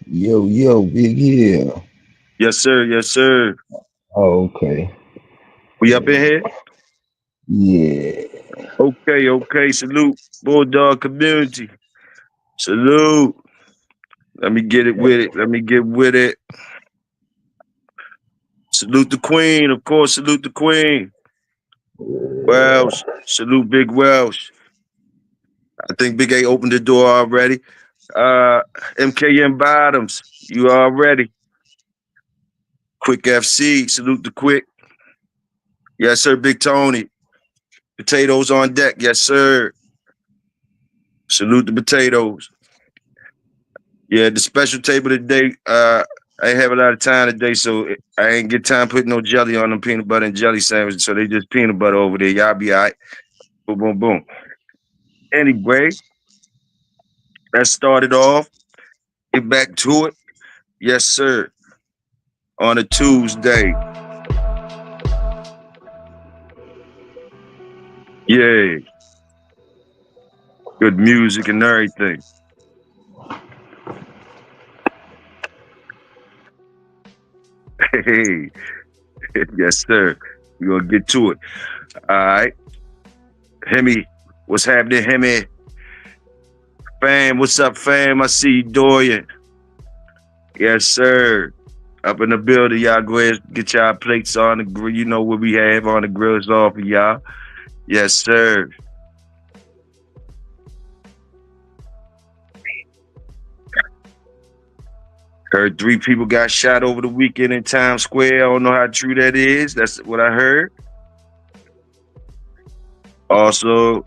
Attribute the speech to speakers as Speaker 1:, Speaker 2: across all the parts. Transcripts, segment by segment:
Speaker 1: Yo, yo, big yeah.
Speaker 2: Yes, sir. Yes, sir.
Speaker 1: Oh, okay.
Speaker 2: We up in here?
Speaker 1: Yeah.
Speaker 2: Okay, okay. Salute, Bulldog community. Salute. Let me get it with it. Let me get with it. Salute the Queen, of course. Salute the Queen. Welsh. Salute Big Welsh. I think Big A opened the door already. Uh, MKM Bottoms. You already. Quick FC. Salute the Quick. Yes, sir. Big Tony. Potatoes on deck. Yes, sir. Salute the potatoes. Yeah, the special table today. I ain't have a lot of time today, so I ain't get time putting no jelly on them peanut butter and jelly sandwiches. So they just peanut butter over there. Y'all be all right. Boom, boom, boom. Anyway, let's start it off. Get back to it. Yes, sir. On a Tuesday. Yeah. Good music and everything. Hey, yes, sir. We gonna get to it. All right. Hemi, what's happening, Hemi? Fam, what's up, fam? I see you doing. Yes, sir. Up in the building, y'all go ahead get y'all plates on the grill. You know what we have on the grills off of y'all. Yes, sir. Heard 3 people got shot over the weekend in Times Square. I don't know how true that is. That's what I heard. Also,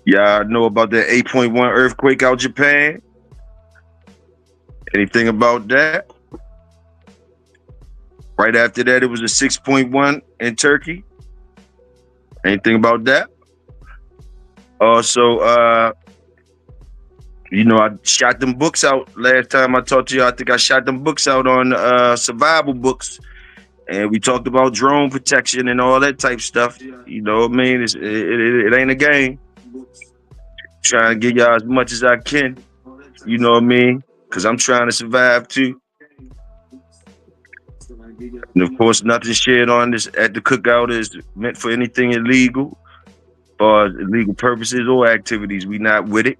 Speaker 2: y'all know about that 8.1 earthquake out Japan? Anything about that? Right after that, it was a 6.1 in Turkey. Anything about that? Also, I shot them books out last time I talked to you. I think I shot them books out on survival books, and we talked about drone protection and all that type stuff. You know what I mean? It ain't a game. Trying to get y'all as much as I can. You know what I mean? Because I'm trying to survive too. And of course, nothing shared on this at the cookout is meant for anything illegal, or illegal purposes or activities. We not with it.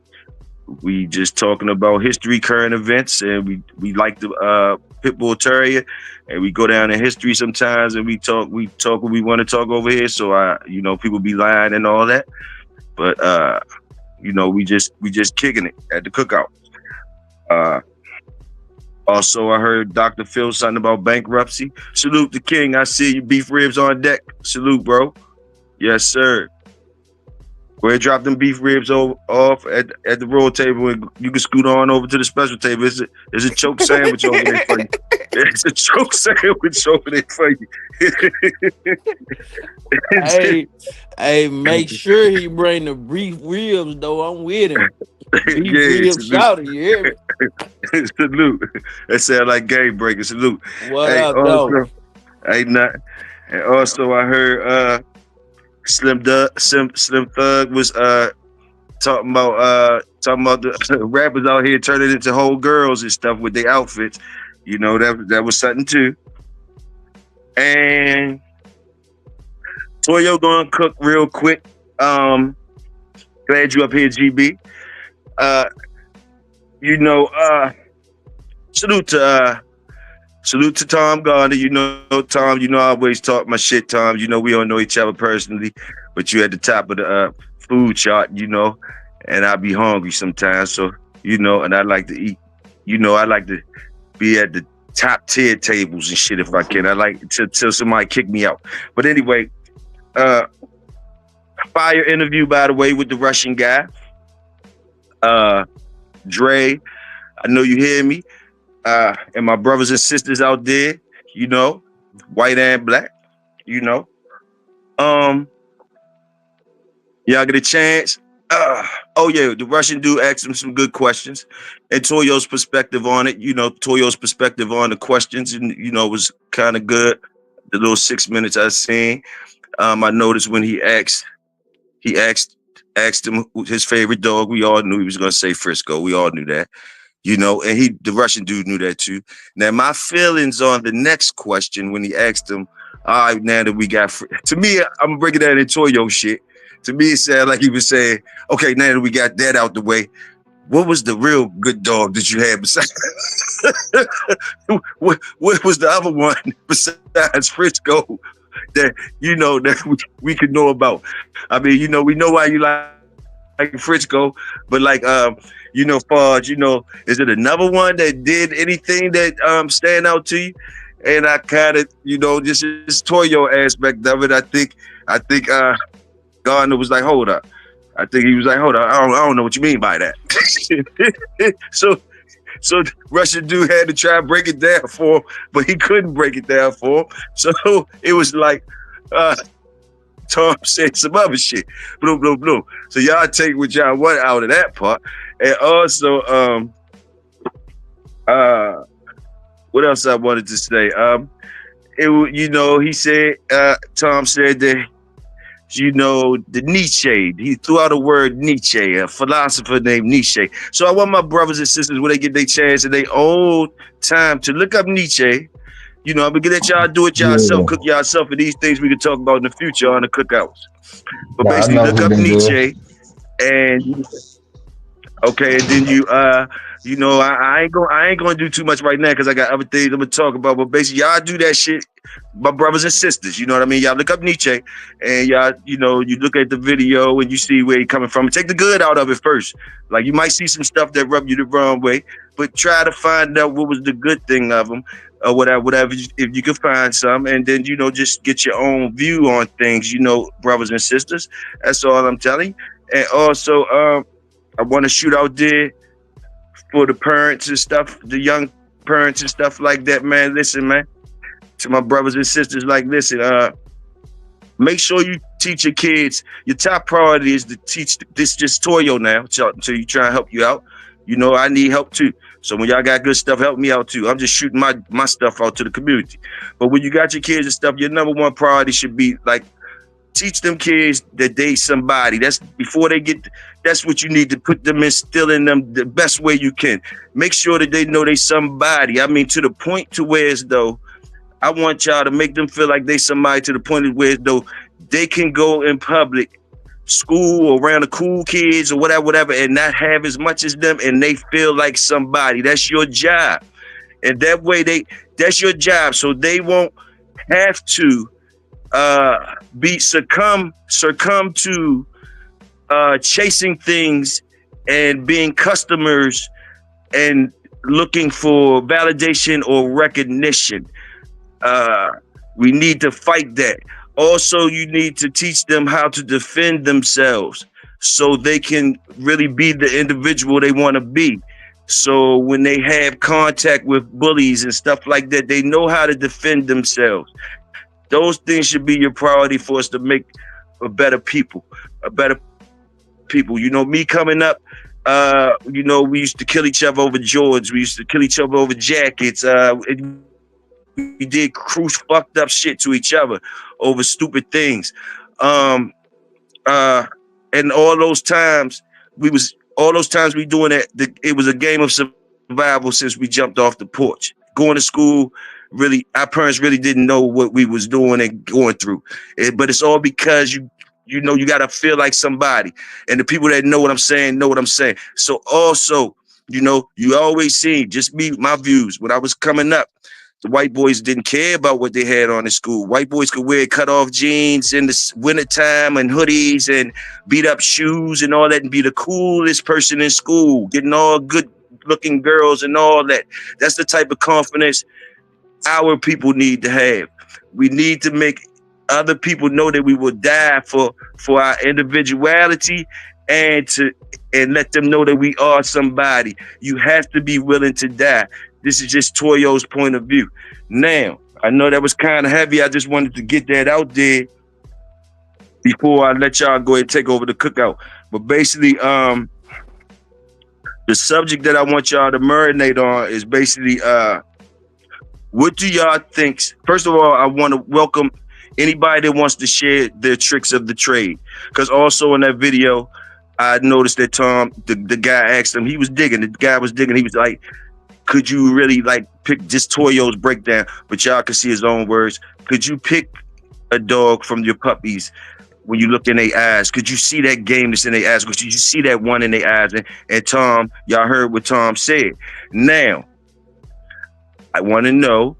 Speaker 2: We just talking about history, current events, and we like the pit bull terrier, and we go down in history sometimes, and we talk what we want to talk over here. So people be lying and all that, but we just kicking it at the cookout. Uh, Also, I heard Dr. Phil something about bankruptcy. Salute the king. I see you, beef ribs on deck. Salute, bro. Yes, sir. Go ahead, drop them beef ribs off at the roll table, and you can scoot on over to the special table. It's a choke sandwich over there for you. It's a choke sandwich over there for you.
Speaker 3: Hey, hey, make sure he bring the beef ribs though. I'm with him. Beef
Speaker 2: Yeah,
Speaker 3: ribs
Speaker 2: salute.
Speaker 3: shouted, you hear me?
Speaker 2: Salute. That sound like game breaker. Salute.
Speaker 3: What
Speaker 2: Hey,
Speaker 3: up, though?
Speaker 2: also, ain't not. And also, I heard Slim Thug was talking about the rappers out here turning into whole girls and stuff with their outfits. You know that was something too. And Toyo gonna cook real quick. Glad you up here, GB. Uh, you know, salute to salute to Tom Gardner. You know, Tom. You know I always talk my shit, Tom. You know we don't know each other personally, but you at the top of the food chart. And I be hungry sometimes. So and I like to eat. I like to be at the top tier tables and shit if I can. I like to till somebody kick me out. But anyway, uh, fire interview by the way with the Russian guy, uh, Dre. I know you hear me. And my brothers and sisters out there, you know, white and black, you know. Um, y'all get a chance. Uh, oh yeah, the Russian dude asked him some good questions, and Toyo's perspective on it. Toyo's perspective on the questions, and was kind of good. The little 6 minutes I seen. I noticed when he asked him his favorite dog. We all knew he was gonna say Frisco. We all knew that. and the Russian dude knew that too. Now, my feelings on the next question when he asked him, all right, now that we got, to me, I'm breaking that in Toyo shit. To me, it sounded like he was saying, okay, now that we got that out the way, what was the real good dog that you had besides? what was the other one besides Frisco that that we could know about? I mean, we know why you like Frisco, but like Fudge, is it another one that did anything that stand out to you? And I kind of, just this Toyo aspect of it, I think Gardner was like, hold up. I think he was like, hold up, I don't know what you mean by that. So Russian dude had to try and break it down for him, but he couldn't break it down for him. So it was like Tom said some other shit. Blue, blue, blue. So y'all take what y'all want out of that part. And also, what else I wanted to say? He said, Tom said that, the Nietzsche. He threw out a word Nietzsche, a philosopher named Nietzsche. So I want my brothers and sisters, when they get their chance in their own time, to look up Nietzsche. I'm gonna let y'all do it yourself, cook yourself, and these things we can talk about in the future on the cookouts. But basically, look up Nietzsche, and okay, and then I ain't gonna do too much right now because I got other things I'm gonna talk about. But basically, y'all do that shit, my brothers and sisters. You know what I mean? Y'all look up Nietzsche, and y'all, you look at the video and you see where he coming from. Take the good out of it first. Like you might see some stuff that rub you the wrong way, but try to find out what was the good thing of him. Or whatever, if you can find some, and then just get your own view on things, brothers and sisters. That's all I'm telling you. And also, I want to shoot out there for the parents and stuff, the young parents and stuff like that, man. Listen, man, to my brothers and sisters, like, listen, make sure you teach your kids. Your top priority is to teach this just Toyo now, so you try and help you out. I need help too. So when y'all got good stuff, help me out too. I'm just shooting my stuff out to the community. But when you got your kids and stuff, your number one priority should be like, teach them kids that they somebody. That's before they get, that's what you need to put them, instill in them the best way you can. Make sure that they know they somebody. I mean, to the point to where as though, I want y'all to make them feel like they somebody to the point of where as though they can go in public, school or around the cool kids or whatever, and not have as much as them, and they feel like somebody. That's your job. And that way that's your job. So they won't have to succumb to chasing things and being customers and looking for validation or recognition. We need to fight that. Also, you need to teach them how to defend themselves so they can really be the individual they want to be. So when they have contact with bullies and stuff like that, they know how to defend themselves. Those things should be your priority for us to make a better people. Me coming up, we used to kill each other over Jordans. We used to kill each other over jackets. We did cruise fucked up shit to each other over stupid things. And all those times we doing that, it was a game of survival since we jumped off the porch. Going to school, really, our parents really didn't know what we was doing and going through. But it's all because you got to feel like somebody. And the people that know what I'm saying, know what I'm saying. So also, you always see, just me, my views, when I was coming up, the white boys didn't care about what they had on in school. White boys could wear cut-off jeans in the wintertime and hoodies and beat-up shoes and all that and be the coolest person in school, getting all good-looking girls and all that. That's the type of confidence our people need to have. We need to make other people know that we will die for our individuality and let them know that we are somebody. You have to be willing to die. This is just Toyo's point of view. Now, I know that was kind of heavy. I just wanted to get that out there before I let y'all go ahead and take over the cookout. But basically, the subject that I want y'all to marinate on is basically, what do y'all think? First of all, I want to welcome anybody that wants to share their tricks of the trade. Because also in that video, I noticed that Tom, the guy asked him, he was digging. The guy was digging. He was like, could you really like pick just Toyo's breakdown? But y'all can see his own words. Could you pick a dog from your puppies when you look in their eyes? Could you see that game that's in their eyes? Could you see that one in their eyes? And Tom, y'all heard what Tom said. Now, I want to know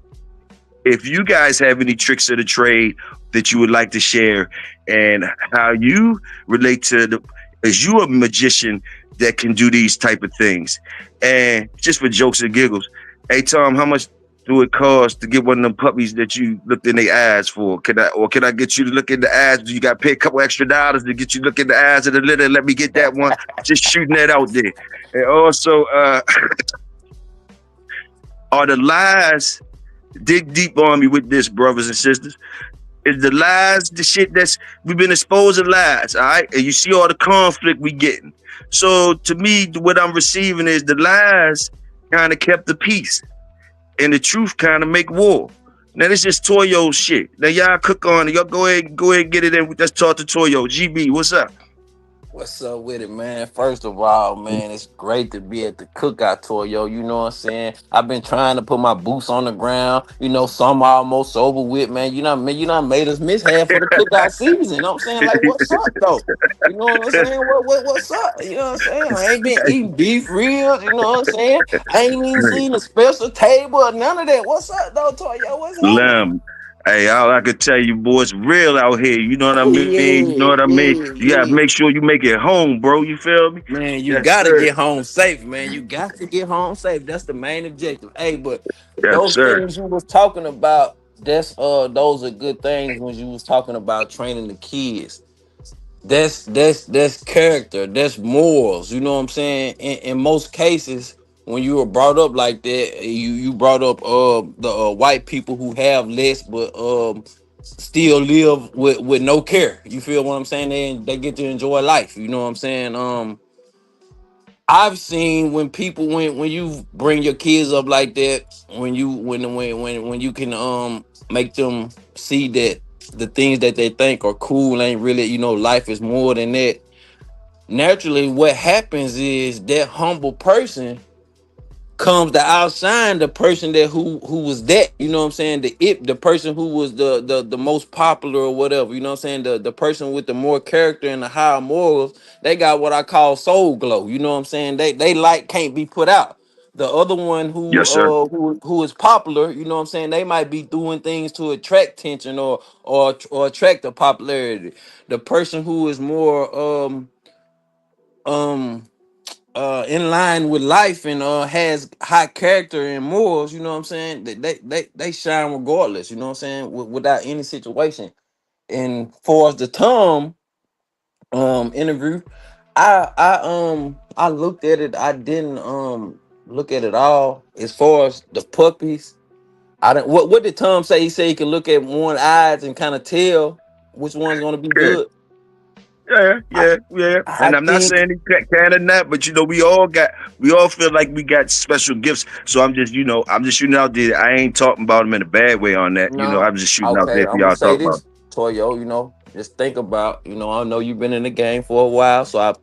Speaker 2: if you guys have any tricks of the trade that you would like to share, and how you relate to the, is you a magician that can do these type of things? And just for jokes and giggles, hey Tom, how much do it cost to get one of them puppies that you looked in their eyes for? Can I get you to look in the eyes? Do you got to pay a couple extra dollars to get you to look in the eyes of the litter? Let me get that one. Just shooting that out there. And also, are the lies, dig deep on me with this, brothers and sisters. Is the lies the shit that's we've been exposing lies, all right? And you see all the conflict we getting. So to me, what I'm receiving is the lies kind of kept the peace, and the truth kind of make war. Now this is Toyo shit. Now y'all cook on it. Y'all go ahead, and get it in. Let's talk to Toyo. GB, what's up?
Speaker 3: What's up with it, man? First of all, man, it's great to be at the Cookout Toyo. You know what I'm saying? I've been trying to put my boots on the ground. You know, some almost over with, man. You know, made us miss half of the cookout season. You know what I'm saying? Like, what's up, though? You know what I'm saying? What's up? You know what I'm saying? I ain't been eating beef ribs. You know what I'm saying? I ain't even seen a special table or none of that. What's up, though, Toyo? What's happening?
Speaker 2: Lamb. Hey, all I could tell you, boys, real out here. You know what I mean? You know what I
Speaker 3: Yeah,
Speaker 2: mean?
Speaker 3: yeah,
Speaker 2: You gotta make
Speaker 3: yeah.
Speaker 2: sure you make it home, bro. You feel me?
Speaker 3: Man, you
Speaker 2: Yes,
Speaker 3: gotta
Speaker 2: sir.
Speaker 3: get home safe, man. You got to get home safe. That's the main objective. Hey, but
Speaker 2: Yes,
Speaker 3: those
Speaker 2: sir.
Speaker 3: things you was talking about, those are good things when you was talking about training the kids. That's character, that's morals. You know what I'm saying? In most cases, when you were brought up like that, you brought up the white people who have less but still live with no care. You feel what I'm saying? They get to enjoy life. You know what I'm saying? I've seen when people when you bring your kids up like that, when you can make them see that the things that they think are cool ain't really, life is more than that. Naturally, what happens is that humble person comes to outshine the person that who was that, you know what I'm saying, the person who was the most popular or whatever, you know what I'm saying, the person with the more character and the higher morals. They got what I call soul glow, you know what I'm saying. They like can't be put out. The other one
Speaker 2: Yes, sir.
Speaker 3: who is popular, you know what I'm saying, they might be doing things to attract attention or attract the popularity. The person who is more um in line with life and has high character and morals, you know what I'm saying, they shine regardless, you know what I'm saying, without any situation. And for the Tom interview, I looked at it. I didn't look at it all as far as the puppies. I didn't. What did Tom say? He said he could look at one eyes and kind of tell which one's going to be
Speaker 2: Yeah.
Speaker 3: good.
Speaker 2: Yeah,
Speaker 3: I
Speaker 2: yeah, yeah.
Speaker 3: I
Speaker 2: And I'm not
Speaker 3: think
Speaker 2: saying he can or not, but we all feel like we got special gifts. So I'm just shooting out there. I ain't talking about them in a bad way on that.
Speaker 3: no.
Speaker 2: I'm just shooting out
Speaker 3: Okay,
Speaker 2: there for
Speaker 3: I'm gonna
Speaker 2: y'all to
Speaker 3: say
Speaker 2: talk about.
Speaker 3: this, Toyo. Just think about. I know you've been in the game for a while, so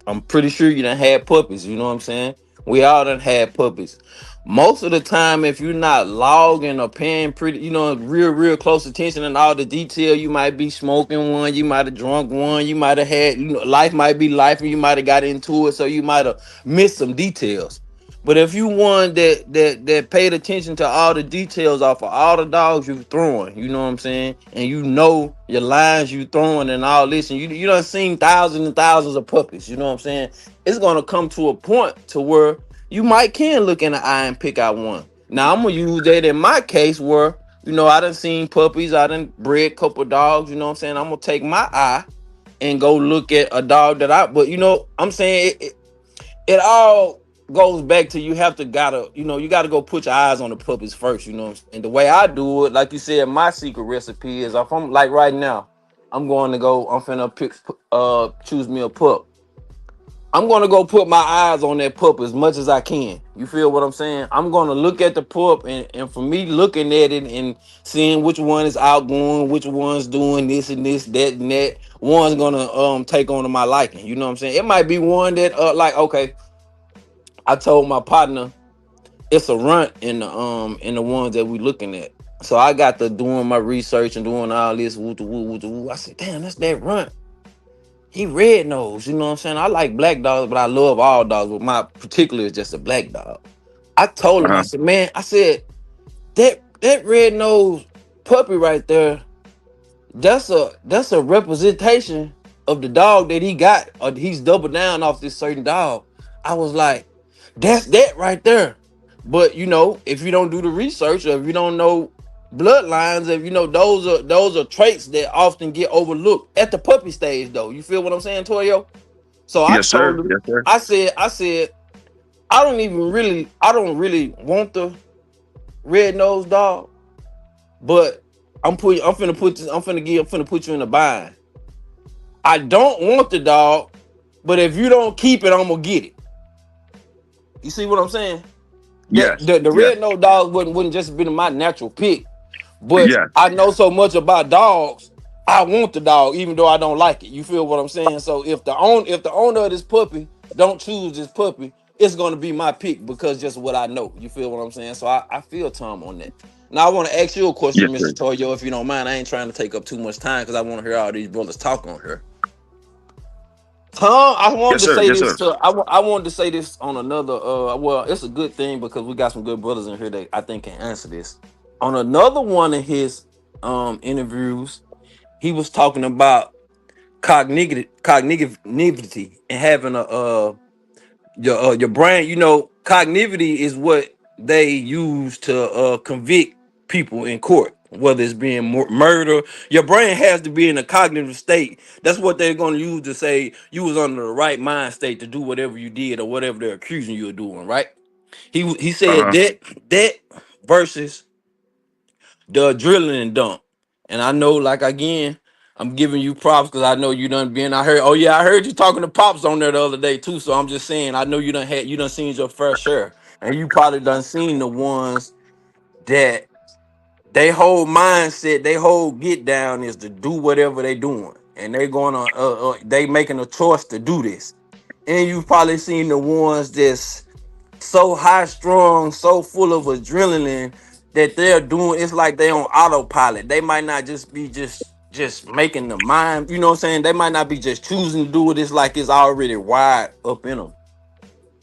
Speaker 3: I'm pretty sure you done had puppies. You know what I'm saying? We all done had puppies. Most of the time, if you're not logging or paying pretty, real close attention and all the detail, you might be smoking one, you might have drunk one, you might have had, life might be life, and you might have got into it, so you might have missed some details. But if you one that paid attention to all the details off of all the dogs you throwing, you know what I'm saying, and you know your lines you throwing and all this, and you done seen thousands and thousands of puppies, you know what I'm saying, it's gonna come to a point to where you might can look in the eye and pick out one. Now I'm gonna use that in my case where I done seen puppies, I done bred a couple dogs, you know what I'm saying. I'm gonna take my eye and go look at a dog that but I'm saying it all goes back to you have to you gotta go put your eyes on the puppies first, you know what I'm saying. The way I do it, like you said, my secret recipe is if I'm like right now, I'm finna pick choose me a pup. I'm gonna go put my eyes on that pup as much as I can. You feel what I'm saying? I'm gonna look at the pup, and for me looking at it and seeing which one is outgoing, which one's doing this and this, that and that, one's gonna take on to my liking. You know what I'm saying? It might be one that like, okay, I told my partner it's a runt in the ones that we looking at. So I got to doing my research and doing all this woo woo woo woo. I said, damn, that's that runt. He red nose, you know what I'm saying? I like black dogs, but I love all dogs. But my particular is just a black dog. I told him, I
Speaker 2: Uh-huh.
Speaker 3: said, man, I said, that red nose puppy right there, that's a representation of the dog that he got, or he's doubled down off this certain dog. I was like, that's that right there. But you know, if you don't do the research, or if you don't know bloodlines, if you know, those are traits that often get overlooked at the puppy stage, though. You feel what I'm saying, Toyo? So I
Speaker 2: Yes,
Speaker 3: told
Speaker 2: sir.
Speaker 3: him,
Speaker 2: Yes, sir.
Speaker 3: I said, I don't really want the red nose dog, but I'm finna put you in a bind. I don't want the dog, but if you don't keep it, I'm gonna get it. You see what I'm saying? That
Speaker 2: Yes.
Speaker 3: the
Speaker 2: Yes.
Speaker 3: red nose dog wouldn't just been my natural pick, but
Speaker 2: Yes.
Speaker 3: I know so much about dogs. I want the dog, even though I don't like it. You feel what I'm saying? So if the owner of this puppy don't choose this puppy, it's gonna be my pick because just what I know. You feel what I'm saying? So I feel Tom on that. Now I want to ask you a
Speaker 2: Yes,
Speaker 3: question, Mr.
Speaker 2: sir.
Speaker 3: Toyo, if you don't mind. I ain't trying to take up too much time because I want to hear all these brothers talk on here. Tom, I wanted
Speaker 2: Yes,
Speaker 3: to
Speaker 2: sir.
Speaker 3: say
Speaker 2: Yes,
Speaker 3: this
Speaker 2: sir.
Speaker 3: to I wanted to say this on another well, it's a good thing because we got some good brothers in here that I think can answer this. On another one of his interviews, he was talking about cognitivity and having a your brain, you know, cognitivity is what they use to convict people in court, whether it's being murder. Your brain has to be in a cognitive state. That's what they're going to use to say you was under the right mind state to do whatever you did or whatever they're accusing you of doing, right? He said
Speaker 2: Uh-huh.
Speaker 3: that versus the adrenaline dump. And I know, like, again, I'm giving you props because I know you done been. I heard, oh yeah, I heard you talking to Pops on there the other day too. So I'm just saying, I know you done seen your fair share. And you probably done seen the ones that they whole mindset, they whole get down is to do whatever they doing. And they gonna they making a choice to do this. And you've probably seen the ones that's so high strung, so full of adrenaline that they're doing. It's like they on autopilot. They might not just be just making the mind. You know what I'm saying? They might not be just choosing to do it. It's like it's already wired up in them.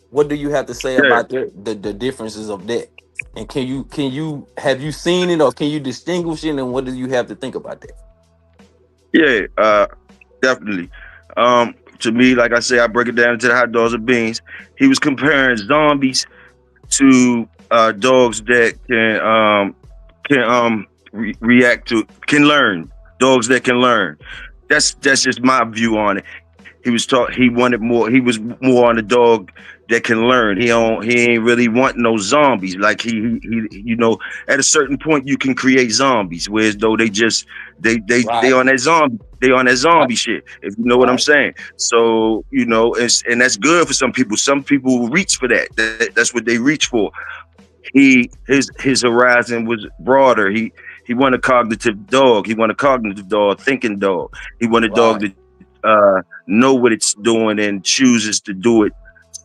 Speaker 3: What do you have to say
Speaker 2: Yeah.
Speaker 3: about the differences of that? And can you have you seen it or can you distinguish it? And what do you have to think about that?
Speaker 2: Yeah. Definitely. To me, like I say, I break it down into the hot dogs and beans. He was comparing zombies to dogs that can react to, can learn. Dogs that can learn. That's just my view on it. He wanted more. He was more on the dog that can learn. He ain't really want no zombies. Like at a certain point you can create zombies, whereas though they just they
Speaker 3: Right,
Speaker 2: on that
Speaker 3: right,
Speaker 2: zombie shit. If you know what I'm
Speaker 3: right,
Speaker 2: saying. So and that's good for some people. Some people reach for that. That's what they reach for. His horizon was broader. He wanted a cognitive dog. He wanted a cognitive dog, thinking dog. He wanted a dog
Speaker 3: right,
Speaker 2: that know what it's doing and chooses to do it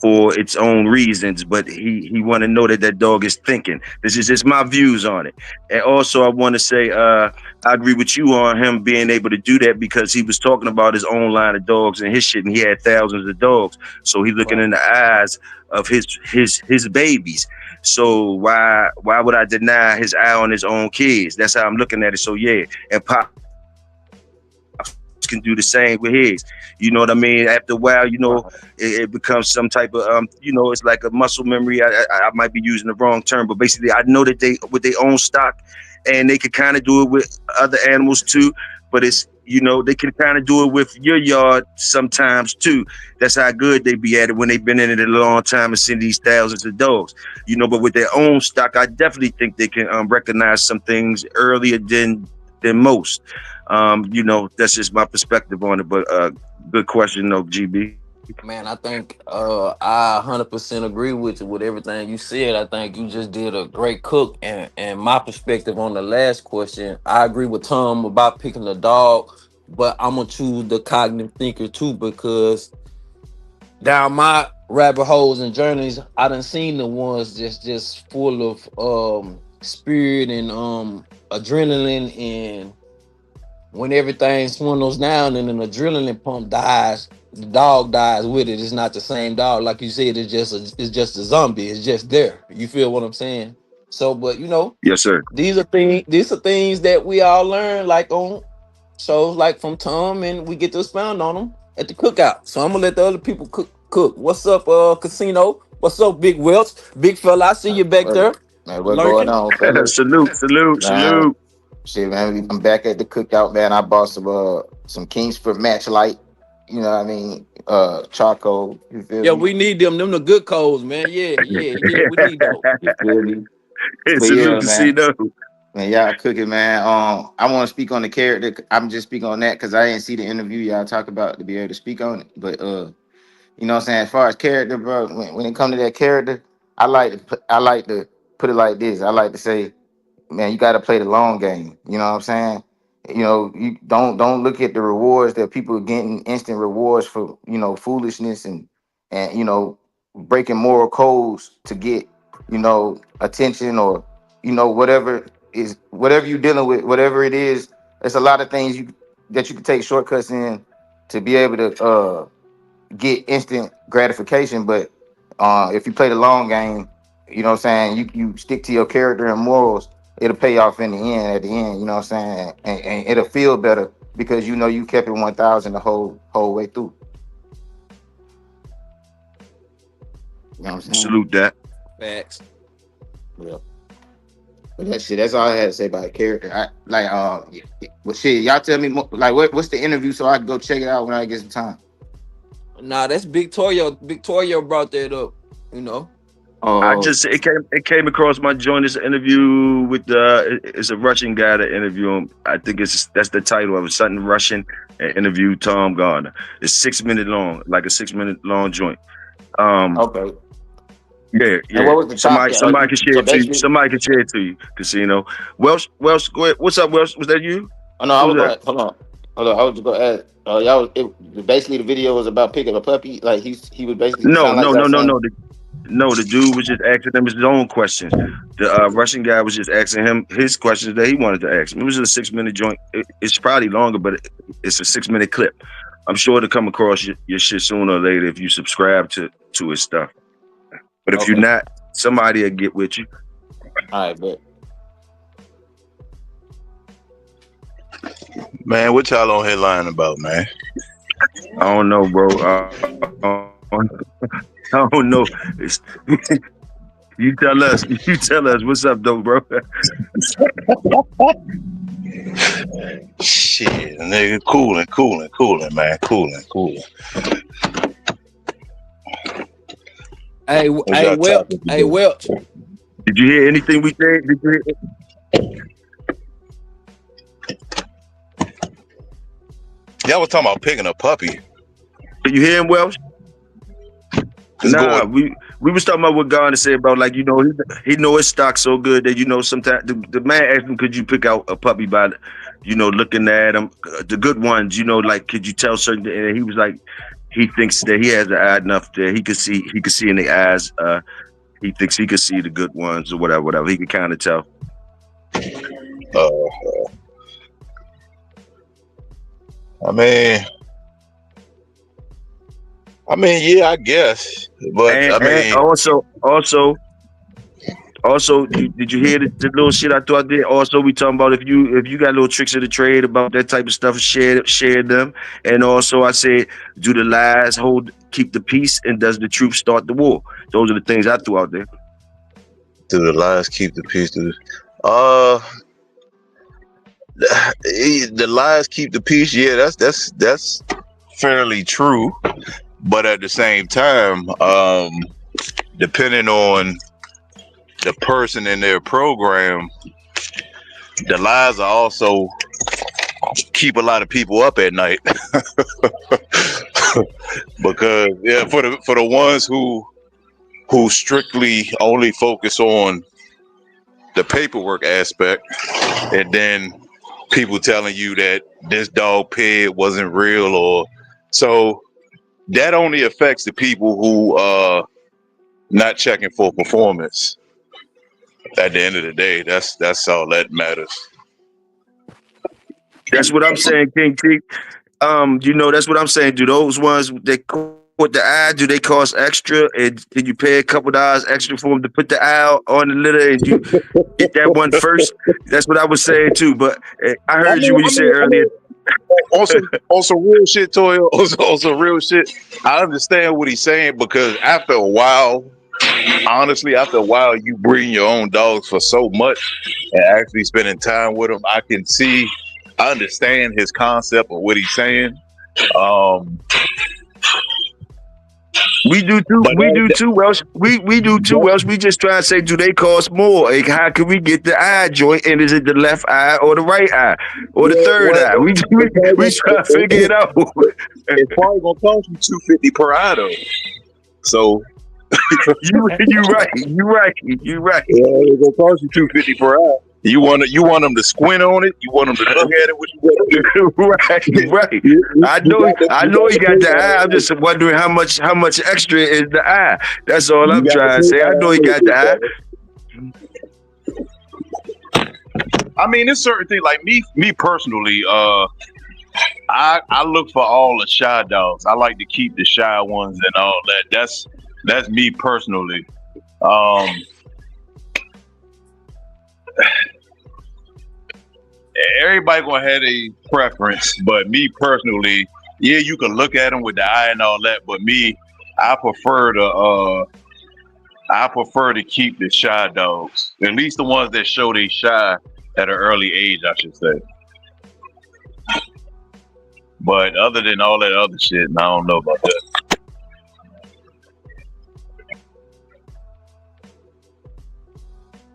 Speaker 2: for its own reasons. But he want to know that that dog is thinking. This is just my views on it. And also, I want to say I agree with you on him being able to do that because he was talking about his own line of dogs and his shit, and he had thousands of dogs. So he's looking
Speaker 3: right.
Speaker 2: in the eyes of his babies. So why would I deny his eye on his own kids? That's how I'm looking at it. So yeah, and Pops can do the same with his. You know what I mean? After a while, it becomes some type of it's like a muscle memory. I might be using the wrong term, but basically, I know that they with their own stock, and they can kind of do it with other animals too. But they can kind of do it with your yard sometimes too. That's how good they be at it when they've been in it a long time and seen these thousands of dogs. But with their own stock, I definitely think they can recognize some things earlier than most. That's just my perspective on it. But good question, though, GB.
Speaker 3: Man, I think I 100% agree with you with everything you said. I think you just did a great cook. And my perspective on the last question, I agree with Tom about picking the dog, but I'm gonna choose the cognitive thinker too because down my rabbit holes and journeys, I done seen the ones just full of spirit and adrenaline, and when everything swindles down and an adrenaline pump dies, the dog dies with it. It's not the same dog, like you said. It's just a zombie. It's just there. You feel what I'm saying? So, but
Speaker 2: Yes, sir.
Speaker 3: these are things that we all learn, like on shows like from Tom, and we get to expound on them at the cookout. So I'm gonna let the other people cook. What's up, Casino? What's up, Big Welch? Big fella, I see you back
Speaker 4: What,
Speaker 3: there
Speaker 4: man, what going
Speaker 3: lurking.
Speaker 4: on, fellas?
Speaker 2: Salute, salute,
Speaker 4: Man,
Speaker 2: salute.
Speaker 4: shit, man, I'm back at the cookout, man. I bought some Kingsford Match Light. You know what I mean? Charcoal. You feel
Speaker 3: Yeah,
Speaker 4: me?
Speaker 3: we need them. Them the good codes, man. Yeah, yeah, yeah. We need those.
Speaker 4: You feel me? But
Speaker 2: Salute,
Speaker 4: yeah, man.
Speaker 2: casino.
Speaker 4: Man, y'all cooking, man. I want to speak on the character. I'm just speaking on that because I didn't see the interview y'all talk about to be able to speak on it. But you know what I'm saying? As far as character, bro, when it comes to that character, I like to put it like this. I like to say, man, you got to play the long game. You know what I'm saying? You know, you don't look at the rewards that people are getting instant rewards for, foolishness and breaking moral codes to get, attention or whatever you're dealing with, whatever it is. There's a lot of things that you can take shortcuts in to be able to get instant gratification. But if you play the long game, you know what I'm saying, you stick to your character and morals, it'll pay off in the end, at the end, you know what I'm saying? And it'll feel better because you kept it 1,000 the whole way through. You know what I'm saying?
Speaker 2: Salute that.
Speaker 3: Facts.
Speaker 4: Yeah. But that's all I had to say about character. I like well shit, y'all tell me like what's the interview so I can go check it out when I get some time.
Speaker 3: Nah, that's Big Toyo. Big Toyo brought that up. You know.
Speaker 2: I
Speaker 4: Oh,
Speaker 2: just it came across my joint. This interview with it's a Russian guy that interview him. I think that's the title of it. Something Russian and interview Tom Gardner. It's 6 minute long, like a 6 minute long joint.
Speaker 4: okay.
Speaker 2: Yeah,
Speaker 4: And
Speaker 2: yeah.
Speaker 4: what was the
Speaker 2: Somebody
Speaker 4: topic?
Speaker 2: somebody can share
Speaker 4: So
Speaker 2: it to you.
Speaker 4: basically,
Speaker 2: Somebody can share it to you. Casino. Welsh, go ahead. What's up, Welsh? Was that you?
Speaker 4: oh no, I
Speaker 2: Who's
Speaker 4: was
Speaker 2: that?
Speaker 4: going. Hold on. I was just going to ask. Basically the video was about picking a puppy. Like he was basically
Speaker 2: No,
Speaker 4: sound like
Speaker 2: no,
Speaker 4: y'all
Speaker 2: no, no,
Speaker 4: saying.
Speaker 2: no. The dude was just asking him his own questions. The Russian guy was just asking him his questions that he wanted to ask him. It was a 6 minute joint. It's probably longer, but it's a 6 minute clip. I'm sure it'll come across your shit sooner or later if you subscribe to his stuff. But if you're
Speaker 4: Okay.
Speaker 2: not, somebody will get with you.
Speaker 4: All right, but
Speaker 5: Man, what y'all on here lying about, man?
Speaker 2: I don't know, bro. I don't know. You tell us. You tell us. What's up, though, bro?
Speaker 5: Shit, nigga, cooling, man, cooling.
Speaker 3: Hey,
Speaker 5: What's y'all topic
Speaker 3: Hey,
Speaker 5: today?
Speaker 3: Welch.
Speaker 2: Did you hear anything we said? Did you hear?
Speaker 5: Y'all was talking about picking a puppy.
Speaker 2: Did you hear him, Welsh?
Speaker 5: It's
Speaker 2: Nah,
Speaker 5: going.
Speaker 2: we was talking about what Garner said about, like, he know his stock so good that sometimes the man asked him, could you pick out a puppy by looking at him, the good ones, like, could you tell certain, and he was like, he thinks that he has an eye enough that he could see in the eyes, he thinks he could see the good ones or whatever he can kind of tell.
Speaker 5: Uh, I mean, yeah, I guess, but I
Speaker 2: And
Speaker 5: mean,
Speaker 2: also, did you hear the little shit I threw out there? Also, we talking about if you got little tricks of the trade about that type of stuff, share them. And also, I said, do the lies keep the peace, and does the truth start the war? Those are the things I threw out there.
Speaker 5: do the lies keep the peace? The lies keep the peace. Yeah, that's fairly true. But at the same time, depending on the person in their program, the lies are also keep a lot of people up at night. because yeah, for the ones who strictly only focus on the paperwork aspect, and then people telling you that this dog pig wasn't real, or so that only affects the people who not checking for performance. At the end of the day, that's all that matters.
Speaker 2: That's what I'm saying, King T. That's what I'm saying. Do those ones they caught the eye? Do they cost extra? And can you pay a couple dollars extra for them to put the eye on the litter and you get that one first? That's what I was saying too. But I
Speaker 5: I
Speaker 2: heard you
Speaker 5: mean,
Speaker 2: when you
Speaker 5: I
Speaker 2: said
Speaker 5: mean, I
Speaker 2: earlier.
Speaker 5: mean, also real shit, Toya. Also real shit. I understand what he's saying because after a while, honestly, after a while, you bring your own dogs for so much and actually spending time with them. I understand his concept of what he's saying. Um,
Speaker 2: We do too.
Speaker 5: but
Speaker 2: We do too, Welsh. We do too, Welsh. We just try to say, do they cost more? Like, how can we get the eye joint? And is it the left eye or the right eye or the third eye? We try to figure it out.
Speaker 5: it's probably gonna cost you $250 per eye though. So
Speaker 2: You right. You right.
Speaker 5: yeah, it's gonna cost you $250 per eye. You want them to squint on it. You want them to look at it. What you want to do?
Speaker 2: Right. I know he got the eye. I'm just wondering how much extra is the eye. That's all I'm trying to say. I know he got the eye.
Speaker 5: I mean, it's certain things like me personally. I look for all the shy dogs. I like to keep the shy ones and all that. That's me personally. Everybody gonna have a preference, but me personally, yeah, you can look at them with the eye and all that. But me, I prefer to keep the shy dogs, at least the ones that show they shy at an early age, I should say. But other than all that other shit, I don't know about that.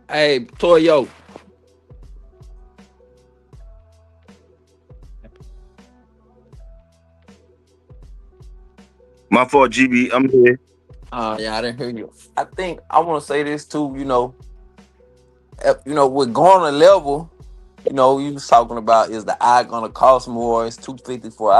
Speaker 3: Hey, Toyo.
Speaker 2: My fault, GB. I'm here.
Speaker 3: Yeah, I didn't hear you. I think I want to say this too. With going to level, you was talking about is the eye gonna cost more? It's $250 for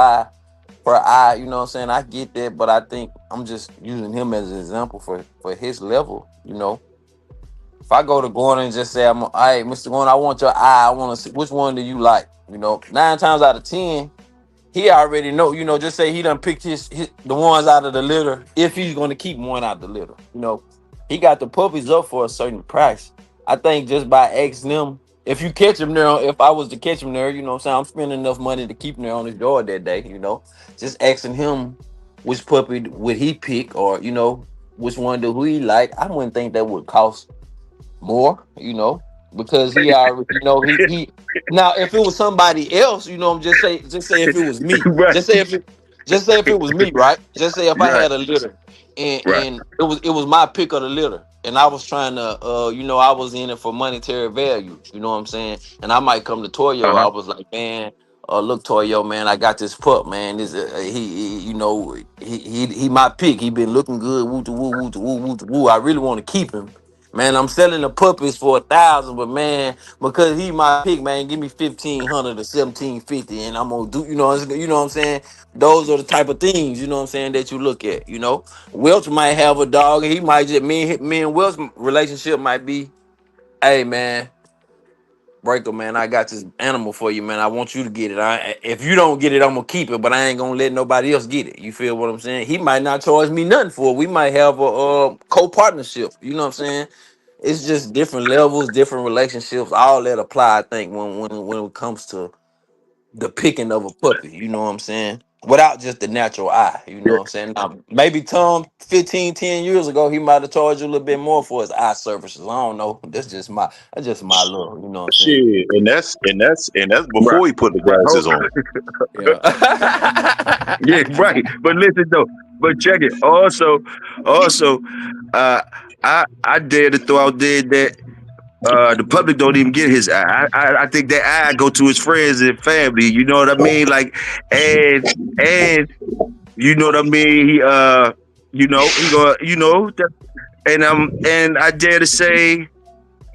Speaker 3: per eye. You know what I'm saying? I get that, but I think I'm just using him as an example for his level. If I go to Gordon and just say, all right, Mr. Gordon, I want your eye. I want to see which one do you like? 9 times out of 10. He already know, just say he done picked the ones out of the litter if he's going to keep one out the litter. He got the puppies up for a certain price. I think just by asking them, if you catch him there, if I was to catch him there, what I'm saying, I'm spending enough money to keep him there on his yard that day, just asking him which puppy would he pick or, which one do he like. I wouldn't think that would cost more, because he already, he now if it was somebody else, just say if it was me,
Speaker 2: Right.
Speaker 3: just say if it was me, right? Just say if I had a litter and
Speaker 2: Right.
Speaker 3: and it was my pick of the litter, and I was trying to, I was in it for monetary value, you know what I'm saying? And I might come to Toyo. I was like, man, look, Toyo, man, I got this pup, man. This he my pick. He been looking good. Woo to woo, woo to woo, woo to woo. I really want to keep him. Man, I'm selling the puppies for 1,000, but man, because he my pick, man, give me 1,500 or 1,750, and I'm gonna do, what I'm saying. Those are the type of things, what I'm saying, that you look at. Welch might have a dog, and he might just me and Welch's relationship might be, hey man, Breaker, man, I got this animal for you, man. I want you to get it. If you don't get it, I'm gonna keep it, but I ain't gonna let nobody else get it. You feel what I'm saying? He might not charge me nothing for it. We might have a co-partnership. You know what I'm saying? It's just different levels, different relationships. All that apply, I think, when it comes to the picking of a puppy. You know what I'm saying? Without just the natural eye. You know what I'm saying? Now, maybe Tom 10 years ago, he might have charged you a little bit more for his eye services. I don't know. That's just my little, you know what I'm saying?
Speaker 5: Shit, and that's
Speaker 2: Right.
Speaker 5: before he put the glasses on.
Speaker 3: Yeah.
Speaker 2: Yeah, right. But listen though. But check it. Also, I dare to throw out there that the public don't even get his eye. I think that eye go to his friends and family. You know what I mean? Like, and You know what I mean? He he go and I dare to say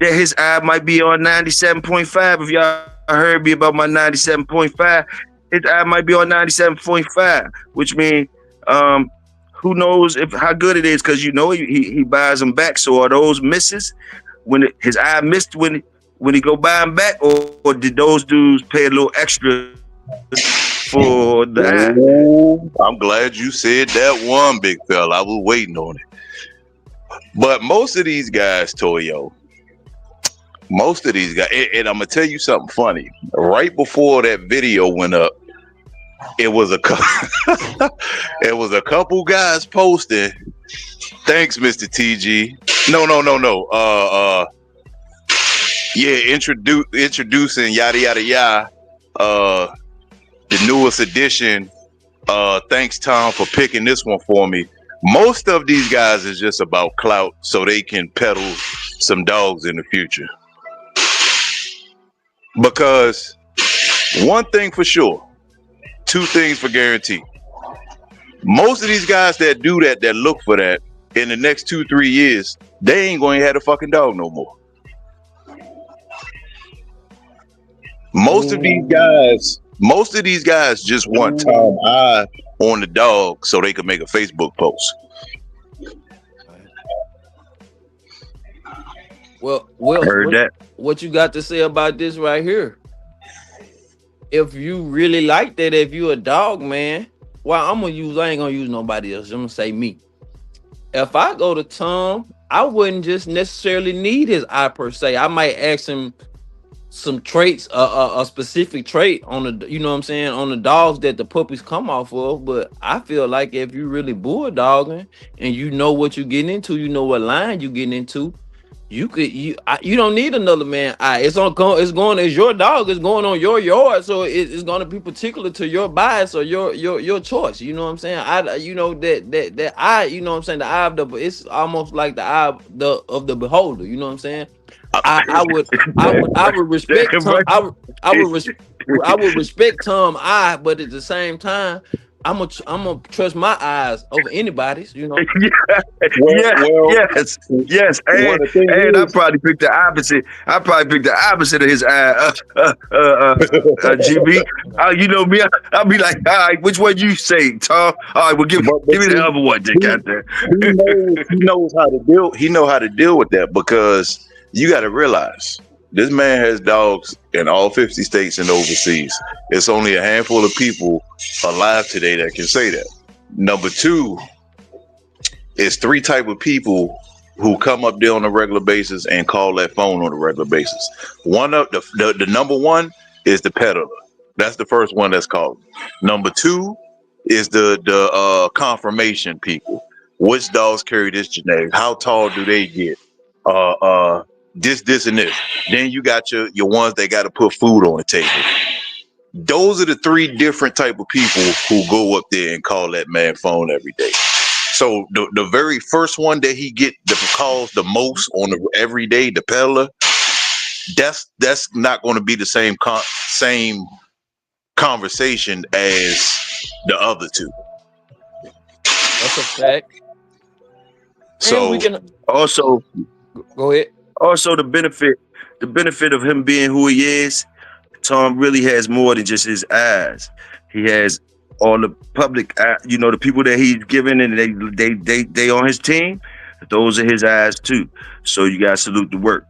Speaker 2: that his eye might be on 97.5. If y'all heard me about my 97.5, his eye might be on 97.5, which means um who knows if how good it is, because he buys them back. So are those misses when his eye missed when he go buy them back, or did those dudes pay a little extra for the eye?
Speaker 5: Oh, I'm glad you said that one, big fella. I was waiting on it. But most of these guys, Toyo, and I'm gonna tell you something funny. Right before that video went up, it was a couple guys posting. Thanks, Mr. TG. No. Yeah, introducing yada yada yada. The newest edition. Thanks, Tom, for picking this one for me. Most of these guys is just about clout, so they can peddle some dogs in the future. Because one thing for sure, two things for guarantee. Most of these guys that do that look for that, in the next 2-3 years, they ain't going to have a fucking dog no more. Most of these guys just want Tom eye on the dog so they can make a Facebook post.
Speaker 3: Well,
Speaker 2: Heard that.
Speaker 3: What you got to say about this right here? If you really like that, if you a dog man, well, I ain't gonna use nobody else. I'm gonna say me. If I go to Tom, I wouldn't just necessarily need his eye per se. I might ask him some traits, a specific trait on the, you know what I'm saying, on the dogs that the puppies come off of. But I feel like if you really bulldogging and you know what you're getting into, you know what line you're getting into, you don't need another man eye. It's your dog. It's going on your yard, so it's going to be particular to your bias or your choice. You know what I'm saying? That eye. You know what I'm saying? The eye of the, it's almost like the eye of the beholder. You know what I'm saying? I would respect Tom. I would respect Tom eye, but at the same time, I'm gonna trust my eyes over anybody's. You know.
Speaker 2: Yes. And I probably picked the opposite. I probably picked the opposite of his eye. GB. You know me. I'll be like, all right, which one you say, Tom? All right, well, give me the other one that got there.
Speaker 5: He knows how to deal. He know how to deal with that, because you got to realize this man has dogs in all 50 states and overseas. It's only a handful of people alive today that can say that. Number two, it's 3 type of people who come up there on a regular basis and call that phone on a regular basis. One of the number one is the peddler. That's the first one that's called. Number 2 is the confirmation people. Which dogs carry this genetic? How tall do they get? This and this. Then you got your ones that got to put food on the table. Those are the 3 different type of people who go up there and call that man phone every day. So the very first one that he get the calls the most on the every day, the peddler, that's not going to be the same conversation as the other 2.
Speaker 3: That's a fact.
Speaker 5: So
Speaker 3: we can
Speaker 2: Also,
Speaker 3: go ahead.
Speaker 2: Also, the benefit of him being who he is, Tom really has more than just his eyes. He has all the public, the people that he's given, and they on his team. Those are his eyes too. So you gotta salute the work.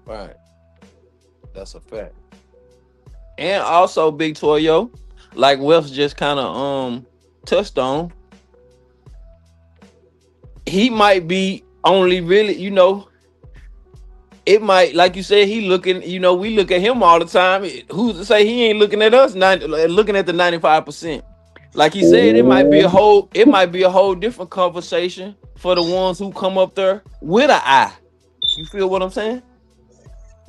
Speaker 3: Right. That's a fact. And also, Big Toyo, like Wes just kind of touched on, he might be only really, it might, like you said, he looking, we look at him all the time. Who's to say he ain't looking at us, looking at the 95%? Like he said, it might be a whole different conversation for the ones who come up there with an eye. You feel what I'm saying?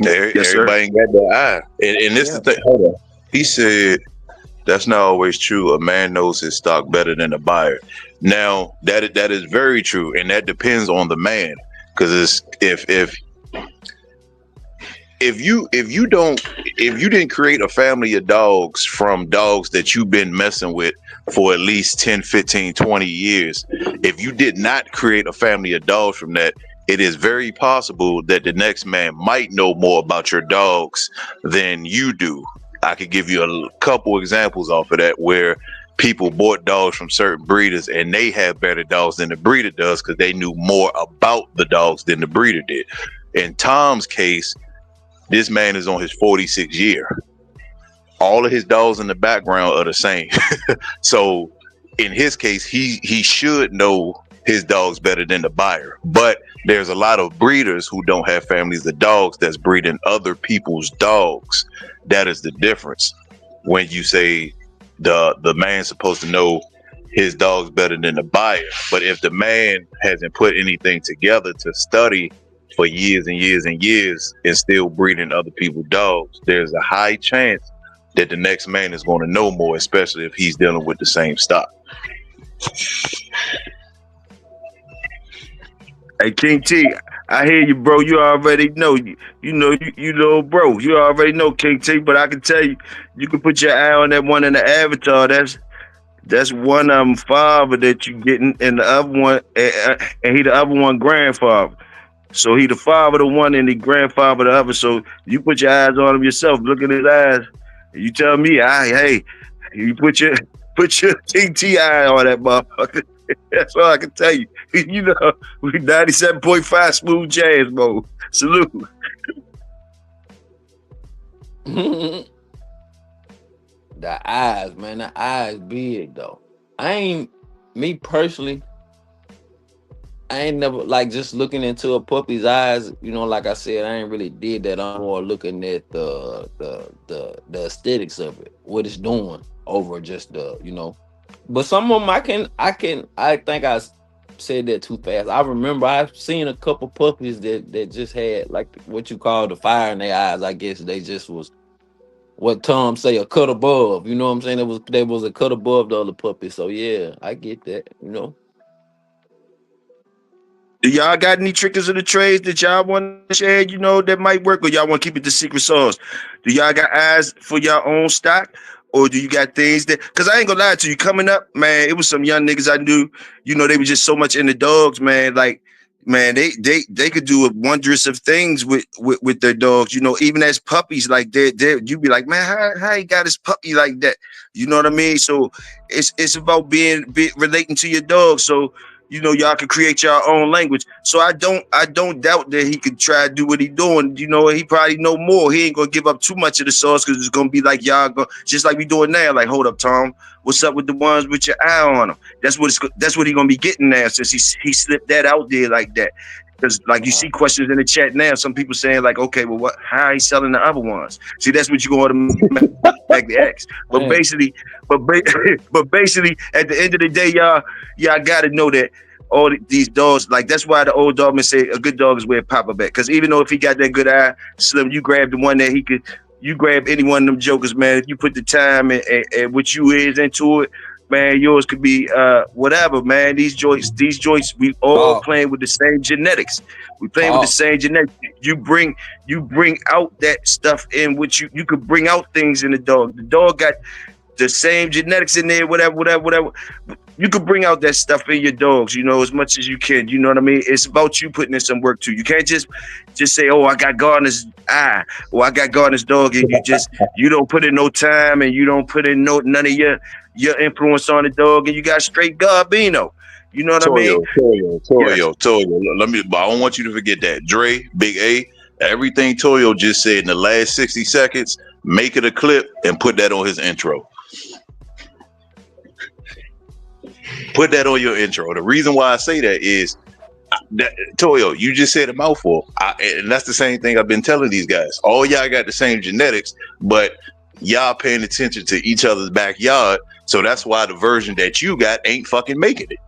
Speaker 5: Everybody ain't got that eye. And this is the thing. Hold on. He said, that's not always true. A man knows his stock better than a buyer. Now, that is very true, and that depends on the man. Because if if you didn't create a family of dogs from dogs that you've been messing with for at least 10, 15, 20 years, if you did not create a family of dogs from that, it is very possible that the next man might know more about your dogs than you do. I could give you a couple examples off of that where people bought dogs from certain breeders and they have better dogs than the breeder does because they knew more about the dogs than the breeder did. In Tom's case, this man is on his 46th year. All of his dogs in the background are the same. So in his case, he should know his dogs better than the buyer. But there's a lot of breeders who don't have families of dogs that's breeding other people's dogs. That is the difference. When you say the man's supposed to know his dogs better than the buyer. But if the man hasn't put anything together to study for years and years and years and still breeding other people's dogs, there's a high chance that the next man is going to know more, especially if he's dealing with the same stock.
Speaker 2: Hey, King T, I hear you, bro. You already know. You know, bro. You already know, King T. But I can tell you, you can put your eye on that one in the avatar. That's one of them father that you getting, and the other one, and he the other one grandfather. So he the father the one and the grandfather the other. So you put your eyes on him yourself. Look at his eyes. And you tell me, hey, you put your TT eye on that motherfucker. That's all I can tell you. You know, we 97.5 smooth jazz mode. Salute.
Speaker 3: The eyes, man. The eyes big though. Me personally, I ain't never like just looking into a puppy's eyes. You know, like I said, I ain't really did that. I'm more looking at the aesthetics of it, what it's doing over just But some of them I think I said that too fast. I remember I've seen a couple puppies that just had like what you call the fire in their eyes. I guess they just was what Tom say a cut above. You know what I'm saying? There was a cut above the other puppies. So yeah, I get that.
Speaker 2: Do y'all got any trickers of the trades that y'all want to share, that might work, or y'all want to keep it the secret sauce? Do y'all got eyes for your own stock, or do you got things that, because I ain't gonna lie to you, coming up, man, it was some young niggas I knew, they were just so much into dogs, man. Like, man, they could do wondrous of things with their dogs, even as puppies. Like you be like, man, how he got his puppy like that? You know what I mean? So it's about being relating to your dog. So y'all can create your own language. So I don't doubt that he could try to do what he doing. He probably know more. He ain't gonna give up too much of the sauce because it's gonna be like y'all go just like we doing now. Like, hold up, Tom, what's up with the ones with your eye on them? That's what he gonna be getting now since he slipped that out there like that. Because like you see questions in the chat now, some people saying like, okay, well, how he selling the other ones? See, that's what you go to like the X. But basically, at the end of the day, y'all got to know that all these dogs, like that's why the old dog man say a good dog is where Papa bet. Because even though if he got that good eye, Slim, you grab the one that you grab any one of them jokers, man. If you put the time and what you is into it, man, yours could be whatever, man. These joints, we all playing with the same genetics. We playing with the same genetics. You bring out that stuff in which you could bring out things in the dog. The dog got the same genetics in there, whatever. You could bring out that stuff in your dogs, as much as you can. You know what I mean? It's about you putting in some work too. You can't just say, oh, I got Gardner's eye, or I got Gardner's dog, and you don't put in no time, and you don't put in none of your influence on the dog, and you got straight Garbino. You know what I mean?
Speaker 5: Toyo. But I don't want you to forget that. Dre, Big A, everything Toyo just said in the last 60 seconds, make it a clip and put that on his intro. Put that on your intro. The reason why I say that is Toyo, you just said a mouthful. And that's the same thing I've been telling these guys. All y'all got the same genetics, but y'all paying attention to each other's backyard. So that's why the version that you got ain't fucking making it.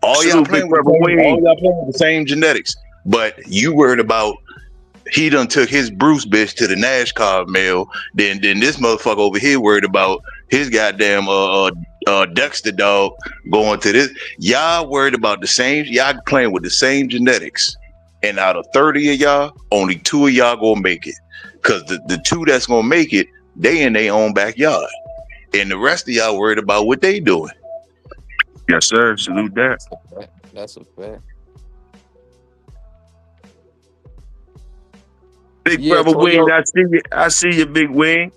Speaker 5: All y'all playing with the same genetics, but you worried about he done took his Bruce bitch to the NASCAR mail. Then this motherfucker over here worried about his goddamn Dexter dog going to this. Y'all worried about the same. Y'all playing with the same genetics, and out of 30 of y'all, only 2 of y'all gonna make it. Cause the 2 that's gonna make it, they in their own backyard. And the rest of y'all worried about what they doing.
Speaker 2: Yes, sir. Salute that.
Speaker 3: That's a fact. That's a fact.
Speaker 2: Big
Speaker 3: Yeah,
Speaker 2: brother Wayne,
Speaker 3: Toyo.
Speaker 2: I see you. I see you, Big Wayne.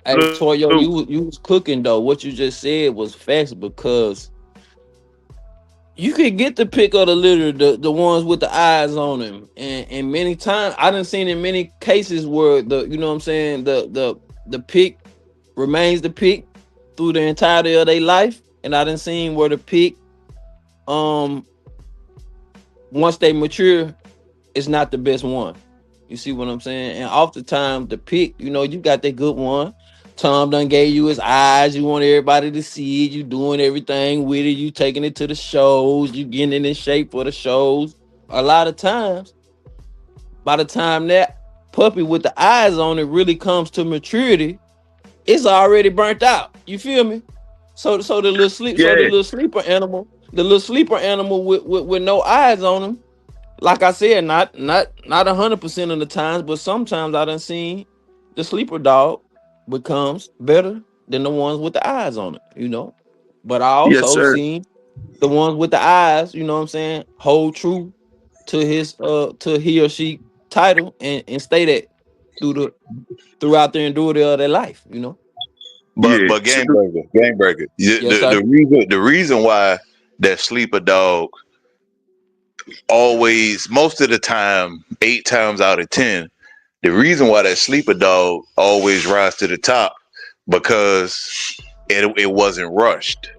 Speaker 3: Hey,
Speaker 2: Salute.
Speaker 3: Toyo, you was cooking though. What you just said was facts because you could get the pick of the litter, the ones with the eyes on them, and many times I done seen in many cases where the you know what I'm saying the pick remains the pick through the entirety of their life, and I done seen where the pick um once they mature is not the best one. You see what I'm saying? And oftentimes the pick, you know, you got that good one. Tom done gave you his eyes. You want everybody to see it. You doing everything with it. You taking it to the shows. You getting it in shape for the shows. A lot of times, by the time that puppy with the eyes on it really comes to maturity, it's already burnt out. You feel me? So the little sleep, so the
Speaker 2: Yeah.
Speaker 3: little sleeper animal, with no eyes on him, like I said, not 100% of the times, but sometimes I done seen the sleeper dog becomes better than the ones with the eyes on it, you know. But I
Speaker 2: Yes,
Speaker 3: also
Speaker 2: sir.
Speaker 3: seen the ones with the eyes, you know what I'm saying, hold true to his to he or she title and stay that throughout the endurance of their life, you know.
Speaker 5: But
Speaker 2: Yeah.
Speaker 5: game
Speaker 2: Salute.
Speaker 5: breaker, game breaker.
Speaker 3: Yes,
Speaker 5: The
Speaker 3: sir.
Speaker 5: reason why that sleeper dog always, most of the time, 8 times out of 10, the reason why that sleeper dog always rise to the top because it wasn't rushed.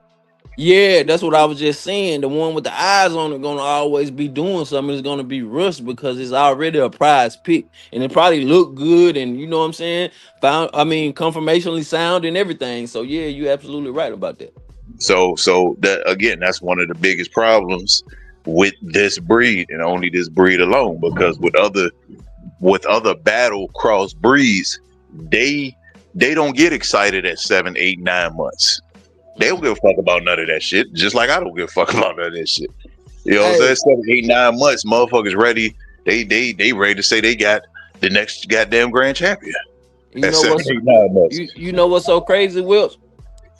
Speaker 3: Yeah, that's what I was just saying. The one with the eyes on it gonna always be doing something. It's gonna be rushed because it's already a prize pick, and it probably look good, and you know what I'm saying. Confirmationally sound and everything. So yeah, you absolutely right about that.
Speaker 5: So that again, that's one of the biggest problems with this breed and only this breed alone. Because with other battle cross breeds, they don't get excited at 7, 8, 9 months. They don't give a fuck about none of that shit. Just like I don't give a fuck about none of that shit. You know what I'm
Speaker 3: Hey,
Speaker 5: saying? 7, 8, 9 months, motherfuckers ready. They ready to say they got the next goddamn grand champion
Speaker 3: you
Speaker 5: at
Speaker 3: know
Speaker 5: 7,
Speaker 3: what's
Speaker 5: 8, 9 months.
Speaker 3: you know what's so crazy, Will?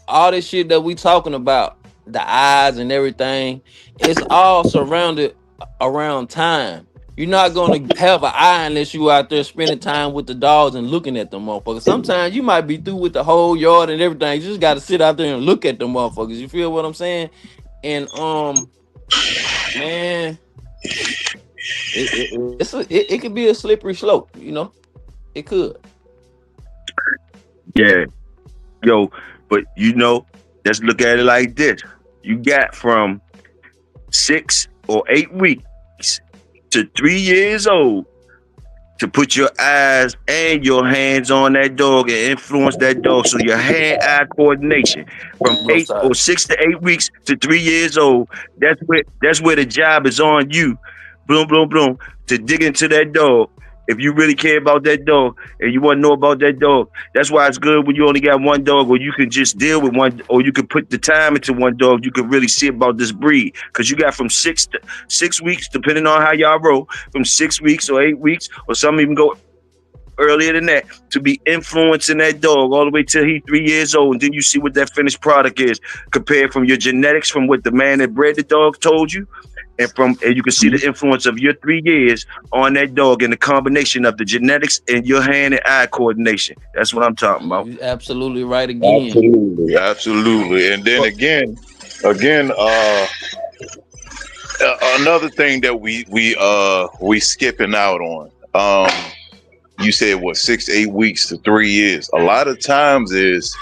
Speaker 3: All this shit that we talking about, the eyes and everything, it's all surrounded around time. You're not gonna have an eye unless you out there spending time with the dogs and looking at them motherfuckers. Sometimes you might be through with the whole yard and everything. You just gotta sit out there and look at them motherfuckers. You feel what I'm saying? And man, it could be a slippery slope, you know? It could.
Speaker 2: Yeah. Yo, but let's look at it like this. You got from 6 or 8 weeks to 3 years old to put your eyes and your hands on that dog and influence that dog. So your hand-eye coordination from
Speaker 3: Yes, sir.
Speaker 2: 6 to 8 weeks to 3 years old. That's where the job is on you. Boom, boom, boom. To dig into that dog. If you really care about that dog and you want to know about that dog, that's why it's good when you only got one dog, or you can just deal with one, or you can put the time into one dog. You can really see about this breed because you got from 6 weeks, depending on how y'all roll, from 6 weeks or 8 weeks, or some even go earlier than that, to be influencing that dog all the way till he 3 years old. And then you see what that finished product is compared from your genetics, from what the man that bred the dog told you. And you can see the influence of your 3 years on that dog and the combination of the genetics and your hand and eye coordination. That's what I'm talking about.
Speaker 3: You absolutely right again.
Speaker 5: Absolutely, absolutely. And then
Speaker 3: But
Speaker 5: again, another thing that we skipping out on. You said what, 6 to 8 weeks to 3 years. A lot of times is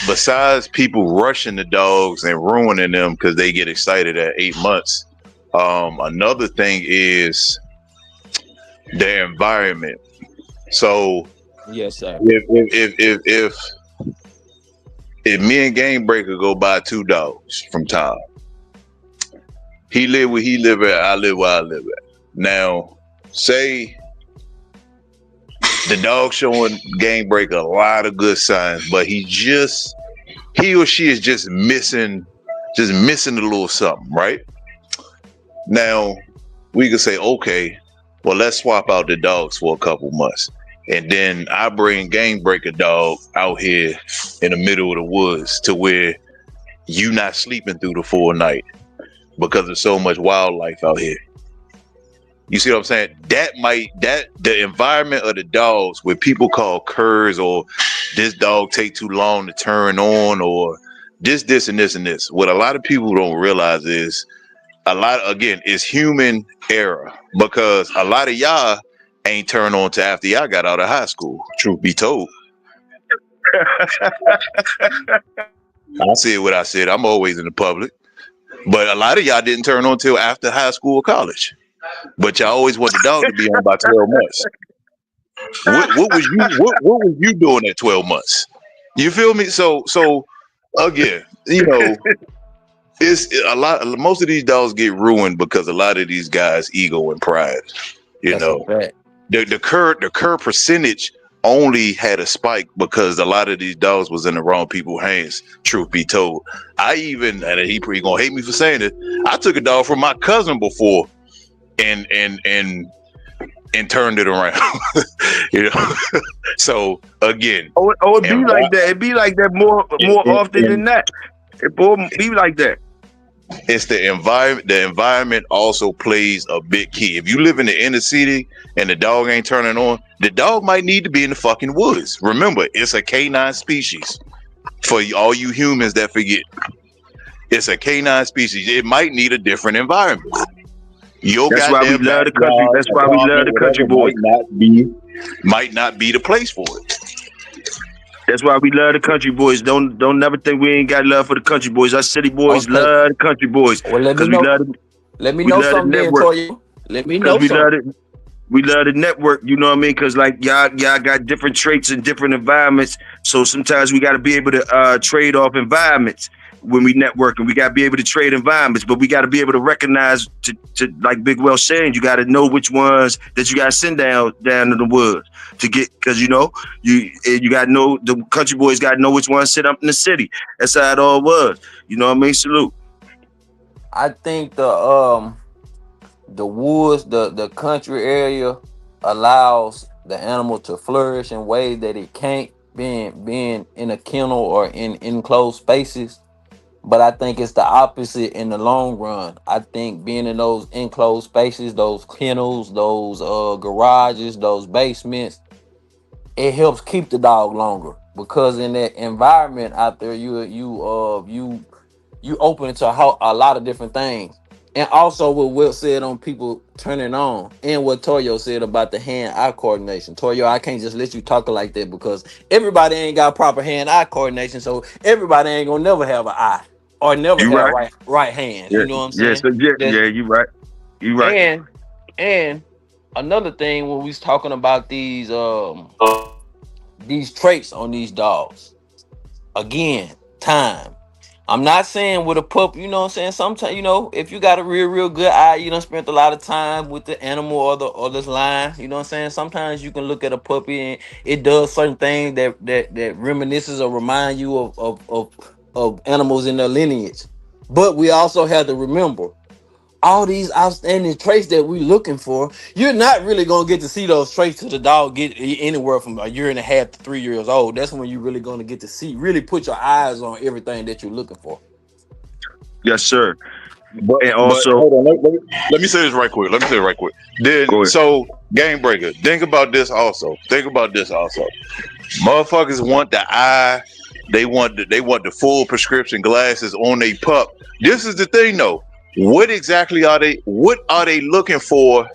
Speaker 5: besides people rushing the dogs and ruining them because they get excited at 8 months. Another thing is their environment. So
Speaker 3: yes, sir.
Speaker 5: if me and Game Breaker go buy 2 dogs from Tom, he live where he live at, I live where I live at. Now, say the dog showing Game Breaker a lot of good signs, but he or she is just missing a little something, right? Now we could say, okay, well, let's swap out the dogs for a couple months. And then I bring Game Breaker dog out here in the middle of the woods to where you not sleeping through the full night because there's so much wildlife out here. You see what I'm saying? That the environment of the dogs where people call curs or this dog take too long to turn on or this and this and this. What a lot of people don't realize is again, it's human error because a lot of y'all ain't turned on to after y'all got out of high school, truth be told. I said what I said. I'm always in the public. But a lot of y'all didn't turn on till after high school or college. But y'all always want the dog to be on by 12 months. What was you doing at 12 months? You feel me? So again, it's a lot. Most of these dogs get ruined because a lot of these guys' ego and pride.
Speaker 3: That's a fact.
Speaker 5: The cur percentage only had a spike because a lot of these dogs was in the wrong people's hands. Truth be told, and he pretty gonna hate me for saying it. I took a dog from my cousin before, and turned it around. So again,
Speaker 2: it be like that. It be like that more often than that. It be like that.
Speaker 5: It's the environment. The environment also plays a big key. If you live in the inner city and the dog ain't turning on, the dog might need to be in the fucking woods. Remember, it's a canine species. For all you humans that forget, it's a canine species. It might need a different environment.
Speaker 2: That's why we love the country. That's why we love the country boys.
Speaker 5: Might not be the place for it.
Speaker 2: That's why we love the country boys. Don't never think we ain't got love for the country boys. Our city boys love the country boys.
Speaker 3: Well, let me know something, Toyo. Let me know something.
Speaker 2: We love the network, you know what I mean? Because like y'all got different traits in different environments. So sometimes we got to be able to trade off environments when we network, and we got to be able to trade environments. But we got to be able to recognize, to like Big Welsh saying, you got to know which ones that you got to send down in the woods to get, because you got to know, the country boys got to know which ones sit up in the city. That's how it all was. You know what I mean? Salute.
Speaker 3: I think the woods, the country area allows the animal to flourish in ways that it can't being in a kennel or in enclosed spaces. But I think it's the opposite in the long run. I think being in those enclosed spaces, those kennels, those garages, those basements, it helps keep the dog longer, because in that environment out there, you open to a lot of different things. And also what Will said on people turning on, and what Toyo said about the hand-eye coordination. Toyo, I can't just let you talk like that, because everybody ain't got proper hand-eye coordination, so everybody ain't gonna never have an eye or never have right hands.
Speaker 2: Yeah.
Speaker 3: You know what I'm saying?
Speaker 2: You right. You right.
Speaker 3: And another thing, when we was talking about these traits on these dogs, again, time. I'm not saying with a pup, you know what I'm saying? Sometimes, if you got a real good eye, you done spent a lot of time with the animal or this line, you know what I'm saying? Sometimes you can look at a puppy and it does certain things that reminisces or remind you of animals in their lineage. But we also have to remember, all these outstanding traits that we're looking for, you're not really going to get to see those traits till the dog get anywhere from a year and a half to 3 years old. That's when you're really going to get to see, really put your eyes on everything that you're looking for.
Speaker 2: Yes, sir.
Speaker 5: But hold on, let me say this right quick. Then, so Game Breaker, think about this also. Motherfuckers want the eye. They want the full prescription glasses on their pup. This is the thing, though. What exactly are they looking for,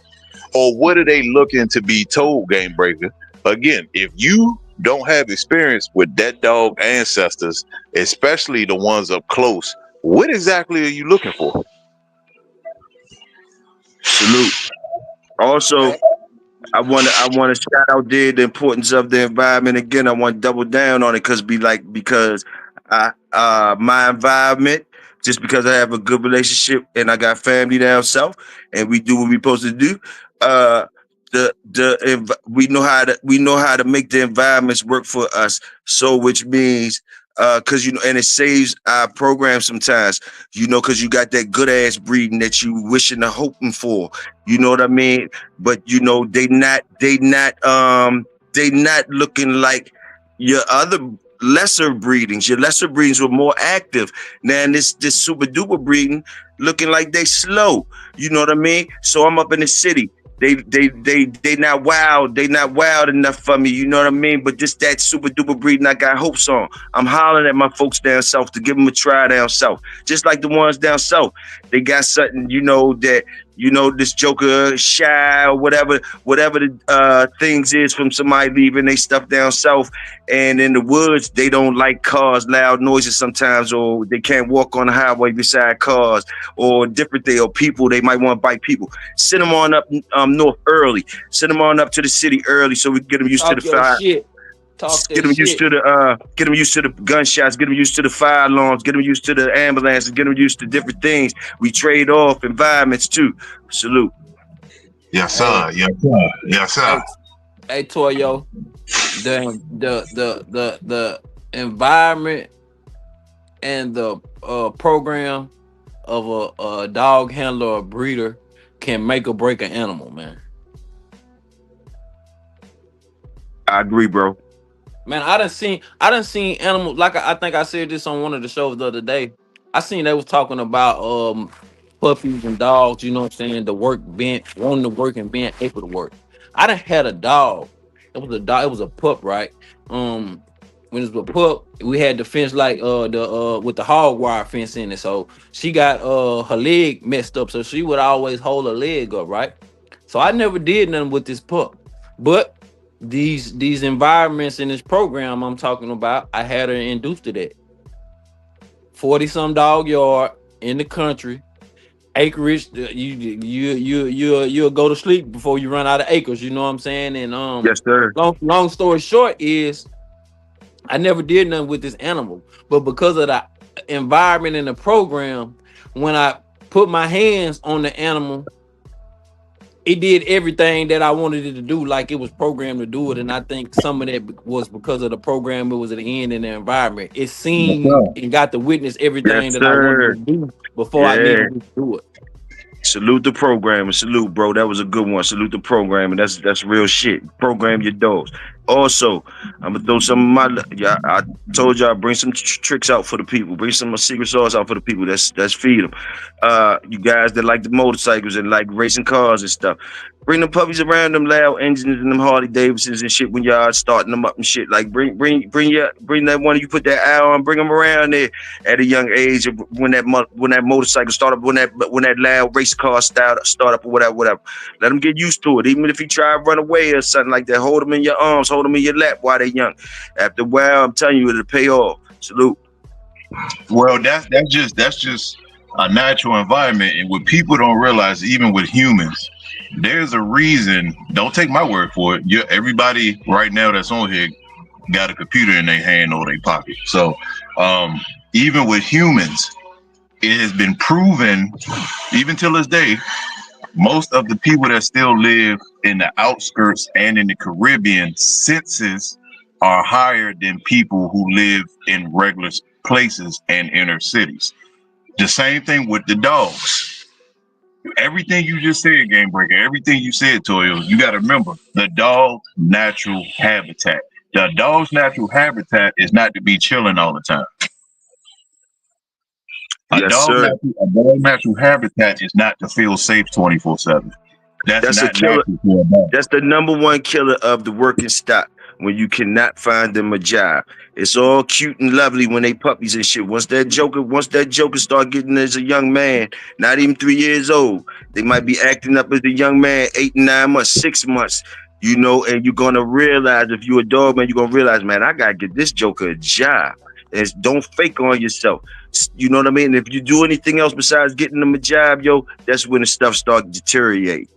Speaker 5: or what are they looking to be told, Game Breaker? Again, if you don't have experience with that dog ancestors, especially the ones up close, what exactly are you looking for?
Speaker 2: Salute. Also, I want to shout out there the importance of the environment again. I want to double down on it because my environment, just because I have a good relationship and I got family down south and we do what we supposed to do. We know how to make the environments work for us. So which means Cause and it saves our program sometimes, cause you got that good ass breeding that you wishing and hoping for. You know what I mean? But they not looking like your other lesser breedings. Your lesser breedings were more active. Now this super duper breeding looking like they slow. You know what I mean? So I'm up in the city. They not wild. They not wild enough for me. You know what I mean? But just that super duper breeding, I got hopes on. I'm hollering at my folks down south to give them a try down south. Just like the ones down south, they got something. That this Joker shy or whatever the things is from somebody leaving they stuff down south. And in the woods, they don't like cars, loud noises sometimes, or they can't walk on the highway beside cars, or different thing, or people, they might want to bite people. Send them on up north early. Send them on up to the city early so we can get them used to the fire. Get them used to the gunshots. Get them used to the fire alarms. Get them used to the ambulances. Get them used to different things. We trade off environments too. Salute.
Speaker 5: Yes, sir. Yes, sir. Yes, sir.
Speaker 3: Hey, Toyo, the environment and the program of a dog handler or breeder can make or break an animal, man.
Speaker 2: I agree, bro.
Speaker 3: Man, I done seen animals, like I think I said this on one of the shows the other day. I seen they was talking about puppies and dogs, you know what I'm saying, the work being wanting to work and being able to work. I done had a dog. It was a dog, it was a pup, right? When it was a pup, we had the fence like the with the hog wire fence in it. So she got her leg messed up. So she would always hold her leg up, right? So I never did nothing with this pup. But these environments in this program I'm talking about, I had her induced to that. 40-some dog yard in the country, acreage. You'll go to sleep before you run out of acres. You know what I'm saying? And
Speaker 2: yes, sir.
Speaker 3: Long story short is, I never did nothing with this animal, but because of the environment in the program, when I put my hands on the animal, it did everything that I wanted it to do, like it was programmed to do it. And I think some of that was because of the program. It was at the end in the environment. It seen and got to witness everything that I wanted to do before I needed to do it.
Speaker 2: Salute the program and salute, bro. That was a good one. Salute the program, and that's real shit. Program your dogs. Also, I'm gonna throw some of my. Yeah, I told y'all bring some tricks out for the people. Bring some secret sauce out for the people. That's feed them. You guys that like the motorcycles and like racing cars and stuff. Bring them puppies around, them loud engines and them Harley Davidsons and shit when y'all starting them up and shit. Like bring that one you put that eye on. Bring them around there at a young age when that motorcycle start up, when that loud race car start up or whatever. Let them get used to it. Even if he try to run away or something like that, hold them in your arms, hold them in your lap while they're young. After a while, I'm telling you, it'll pay off. Salute.
Speaker 5: Well, that's just a natural environment, and what people don't realize, even with humans, there's a reason. Don't take my word for it. Everybody right now that's on here got a computer in their hand or their pocket. So even with humans, it has been proven, even till this day, most of the people that still live in the outskirts and in the Caribbean, census are higher than people who live in regular places and inner cities. The same thing with the dogs. Everything you just said, Game Breaker, everything you said, Toyo, you got to remember the dog's natural habitat. The dog's natural habitat is not to be chilling all the time. A dog's natural habitat is not to feel safe 24/7. That's not
Speaker 2: a killer.
Speaker 5: For a dog.
Speaker 2: That's the number one killer of the working stock. When you cannot find them a job, it's all cute and lovely when they puppies and shit. Once that joker start getting as a young man, not even 3 years old, they might be acting up as a young man, 8, 9 months, 6 months. And you're gonna realize, if you're a dog man, you're gonna realize, man, I gotta get this joker a job. And don't fake on yourself. You know what I mean? If you do anything else besides getting them a job, that's when the stuff starts deteriorating.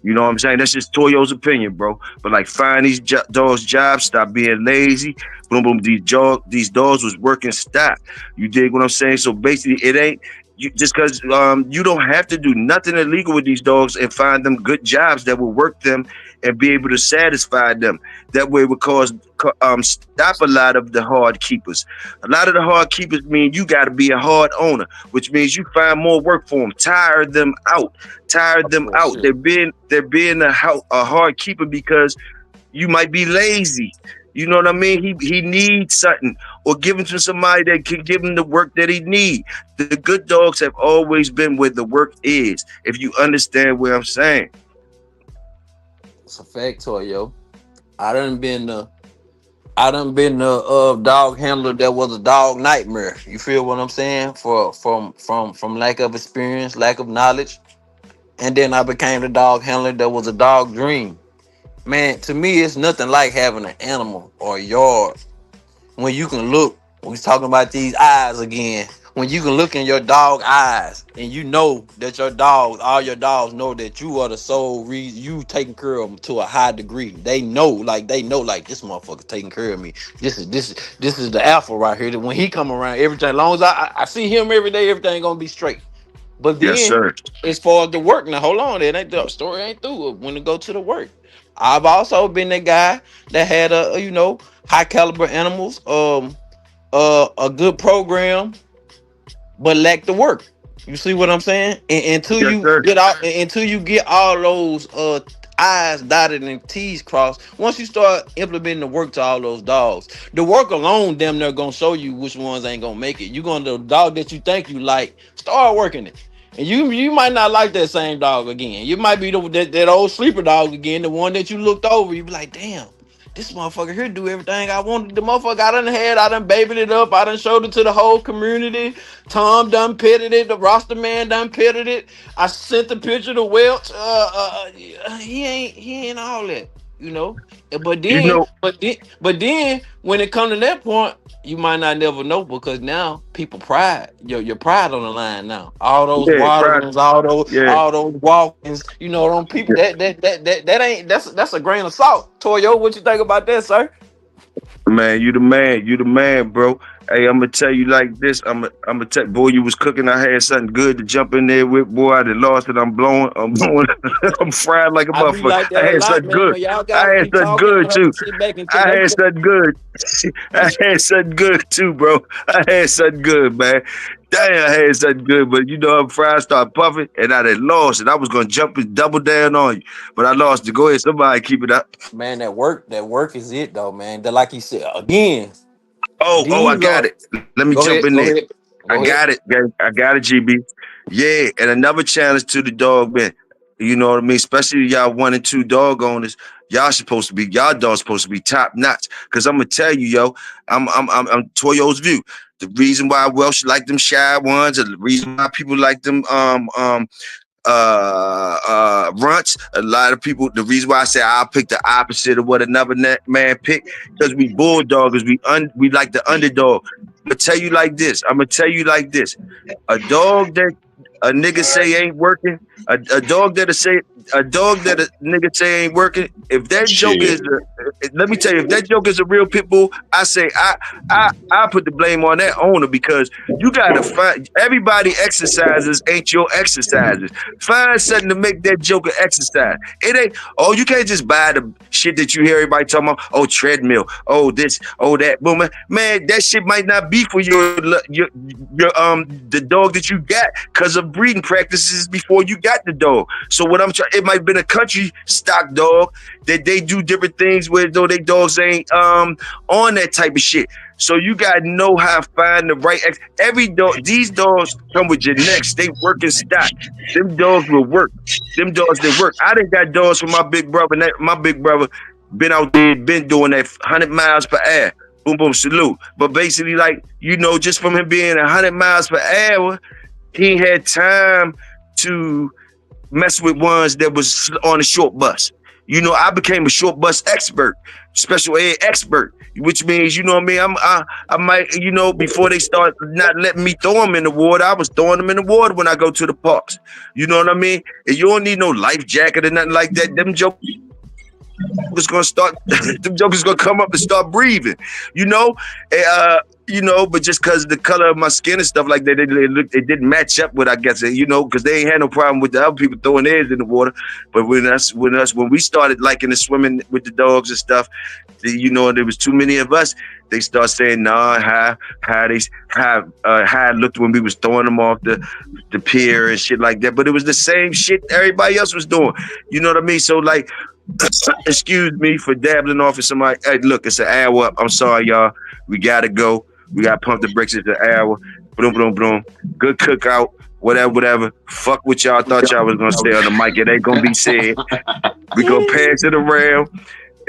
Speaker 2: You know what I'm saying? That's just Toyo's opinion, bro. But like, find these dogs jobs, stop being lazy. Boom, boom. These dogs was working stock. You dig what I'm saying? So basically, it ain't just because you don't have to do nothing illegal with these dogs and find them good jobs that will work them and be able to satisfy them. That way would stop a lot of the hard keepers. A lot of the hard keepers mean you got to be a hard owner, which means you find more work for them, tire them out.
Speaker 3: Oh, shit.
Speaker 2: They're being a hard keeper because you might be lazy. You know what I mean? He needs something, or give him to somebody that can give him the work that he needs. The good dogs have always been where the work is, if you understand what I'm saying.
Speaker 3: It's a fact, Toyo. I done been a dog handler that was a dog nightmare. You feel what I'm saying? From lack of experience, lack of knowledge, and then I became the dog handler that was a dog dream. Man, to me, it's nothing like having an animal or a yard when you can look. We're talking about these eyes again. When you can look in your dog eyes and you know that all your dogs know that you are the sole reason you taking care of them to a high degree. They know, like this motherfucker taking care of me. This is the alpha right here. That when he come around, everything, as long as I see him every day, everything gonna be straight. But
Speaker 2: Yes,
Speaker 3: then,
Speaker 2: sir.
Speaker 3: as far as the work, now hold on, the story ain't through. When it go to the work, I've also been that guy that had high caliber animals, a good program, but lack the work. You see what I'm saying? And
Speaker 2: Yes, sir.
Speaker 3: until you get all those I's dotted and T's crossed, once you start implementing the work to all those dogs, the work alone damn near gonna show you which ones ain't gonna make it. You gonna the dog that you think you like, start working it. And you might not like that same dog again. You might be that old sleeper dog again, the one that you looked over. You be like, damn, this motherfucker here do everything I wanted. The motherfucker I done babied it up. I done showed it to the whole community. Tom done pitted it. The roster man done pitted it. I sent the picture to Welch. He ain't all that, you know. But
Speaker 2: You
Speaker 3: then,
Speaker 2: know,
Speaker 3: but then when it come to that point, you might not never know because now people pride your pride on the line now. All those
Speaker 2: yeah, pride,
Speaker 3: waterings,
Speaker 2: yeah.
Speaker 3: all those walkings, them people that ain't that's a grain of salt. Toyo, what you think about that, sir?
Speaker 2: Man, you the man. You the man, bro. Hey, I'm gonna tell you like this. I'm gonna tell boy, you was cooking. I had something good to jump in there with. Boy, I done lost it. I'm blowing. I'm blowing. I'm fried like a
Speaker 3: I be
Speaker 2: motherfucker.
Speaker 3: like
Speaker 2: I
Speaker 3: that a
Speaker 2: had
Speaker 3: lot,
Speaker 2: something
Speaker 3: man.
Speaker 2: good.
Speaker 3: When y'all
Speaker 2: I
Speaker 3: guys
Speaker 2: had
Speaker 3: be
Speaker 2: something
Speaker 3: talking,
Speaker 2: good
Speaker 3: I have
Speaker 2: too.
Speaker 3: to sit back and
Speaker 2: I had something good. I had something good too, bro. I had something good, man. Damn, I had something good, but I'm fried, start puffing, and I done lost it. I was gonna jump and double down on you, but I lost it. Go ahead, somebody keep it up.
Speaker 3: man, that work is it though, man. That like you said again,
Speaker 2: Oh, I
Speaker 3: these
Speaker 2: got
Speaker 3: are
Speaker 2: it. Let me
Speaker 3: go
Speaker 2: jump
Speaker 3: ahead,
Speaker 2: in
Speaker 3: go
Speaker 2: there.
Speaker 3: ahead,
Speaker 2: I
Speaker 3: go ahead.
Speaker 2: got it, gang. I got it, GB. Yeah, and another challenge to the dog man. You know what I mean? Especially y'all 1 and 2 dog owners. Y'all dogs supposed to be top notch. Cause I'm gonna tell you, yo, I'm Toyo's view. The reason why Welsh like them shy ones, or the reason why people like them runts. A lot of people. The reason why I say I'll pick the opposite of what another man pick, because we bulldoggers. We like the underdog. I'm gonna tell you like this. A dog that a nigga say ain't working. A dog that a nigga say ain't working. If that joke
Speaker 5: Shit.
Speaker 2: is, let me tell you, if that joke is a real pit bull, I say I put the blame on that owner, because you gotta find, everybody exercises ain't your exercises. Find something to make that joke an exercise. It ain't. Oh, you can't just buy the shit that you hear everybody talking about. Oh, treadmill. Oh, this. Oh, that. Boom, man. That shit might not be for the dog that you got, because of breeding practices before you got the dog. So what I'm trying, it might have been a country stock dog that they do different things with, though they dogs ain't on that type of shit. So you gotta know how to find the right every dog. These dogs come with genetics. They work in stock. Them dogs will work. Them dogs that work. I done got dogs from my big brother. My big brother been out there, been doing that 100 miles per hour. Boom, boom, salute. But basically, like, just from him being 100 miles per hour, he had time to mess with ones that was on a short bus. I became a short bus expert, special ed expert, which means, you know what I mean? I might, before they start not letting me throw them in the water, I was throwing them in the water when I go to the parks. You know what I mean? And you don't need no life jacket or nothing like that. Them jokers gonna start, them jokers gonna come up and start breathing, you know, but just because the color of my skin and stuff like that, it didn't match up with, I guess, you know, because they ain't had no problem with the other people throwing theirs in the water. But when we started liking the swimming with the dogs and stuff, you know, there was too many of us. They start saying, nah, how it looked when we was throwing them off the pier and shit like that. But it was the same shit everybody else was doing. You know what I mean? So like, excuse me for dabbling off of somebody. Hey, look, it's an hour up. I'm sorry, y'all. We gotta go. We gotta pump the brakes. It's an hour. Boom, boom, boom. Good cookout. Whatever. Fuck what y'all thought y'all was gonna say on the mic. It ain't gonna be said. We gonna pass it around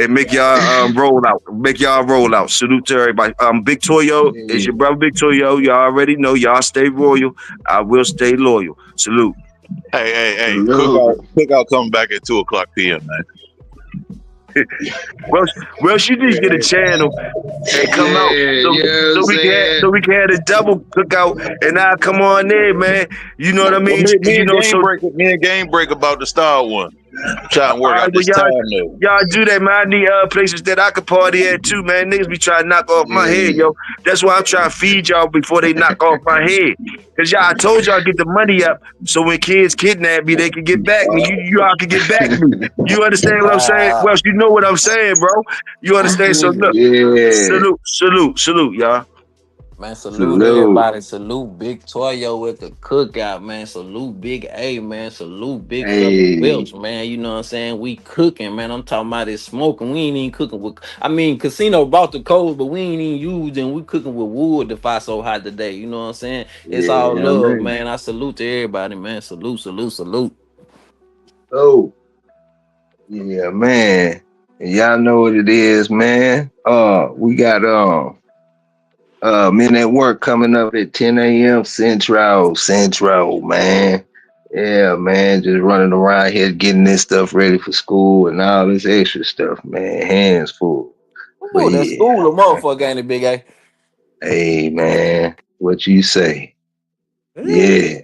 Speaker 2: and make y'all roll out. Make y'all roll out. Salute to everybody. Big Toyo is your brother. Big Toyo. Y'all already know. Y'all stay royal. I will stay loyal. Salute.
Speaker 5: Hey. Cookout coming back at 2:00 p.m. man.
Speaker 2: well, she needs to get a channel and come out so we can have a double cookout and I'll come on there, man. You know what I mean?
Speaker 5: Well, me
Speaker 2: and
Speaker 5: Game Break about to start one. I'm trying to work out this time though.
Speaker 2: Y'all do that, man. I need places that I could party at too, man. Niggas be trying to knock off my head, yo. That's why I'm trying to feed y'all before they knock off my head. Cause y'all, I told y'all get the money up so when kids kidnap me, they can get back me. You all can get back me. You understand what I'm saying? Well, you know what I'm saying, bro. You understand? So look, salute, y'all.
Speaker 3: Man, salute everybody. Salute Big Toyo with the cookout, man. Salute Big A, man. Salute Big Fella Welch, man. You know what I'm saying? We cooking, man. I'm talking about it smoking. We ain't even cooking with. I mean, Casino brought the coals, but we ain't even using. We cooking with wood to fight so hot today. You know what I'm saying? It's all love, man. I salute to everybody, man. Salute.
Speaker 1: Oh, yeah, man. Y'all know what it is, man. We got men at work coming up at 10 a.m. Central, man. Yeah, man, just running around here getting this stuff ready for school and all this extra stuff, man. Hands full. But
Speaker 3: Oh, that
Speaker 1: yeah,
Speaker 3: school a motherfucker, ain't it, Big A?
Speaker 1: hey, man, what you say? Yeah.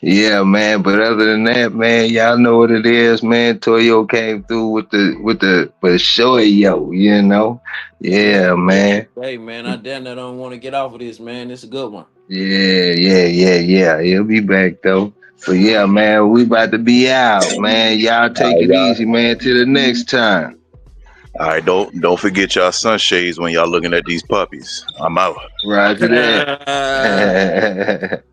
Speaker 1: Yeah, man. But other than that, man, y'all know what it is, man. Toyo came through with the for sure, yo. You know, yeah, man.
Speaker 3: Hey, man, I damn near don't want to get off of this, man. It's a good one.
Speaker 1: Yeah. He'll be back though. So yeah, man, we about to be out, man. Y'all take it easy, man. Till the next time.
Speaker 5: All right, don't forget y'all sunshades when y'all looking at these puppies. I'm out.
Speaker 1: Roger that.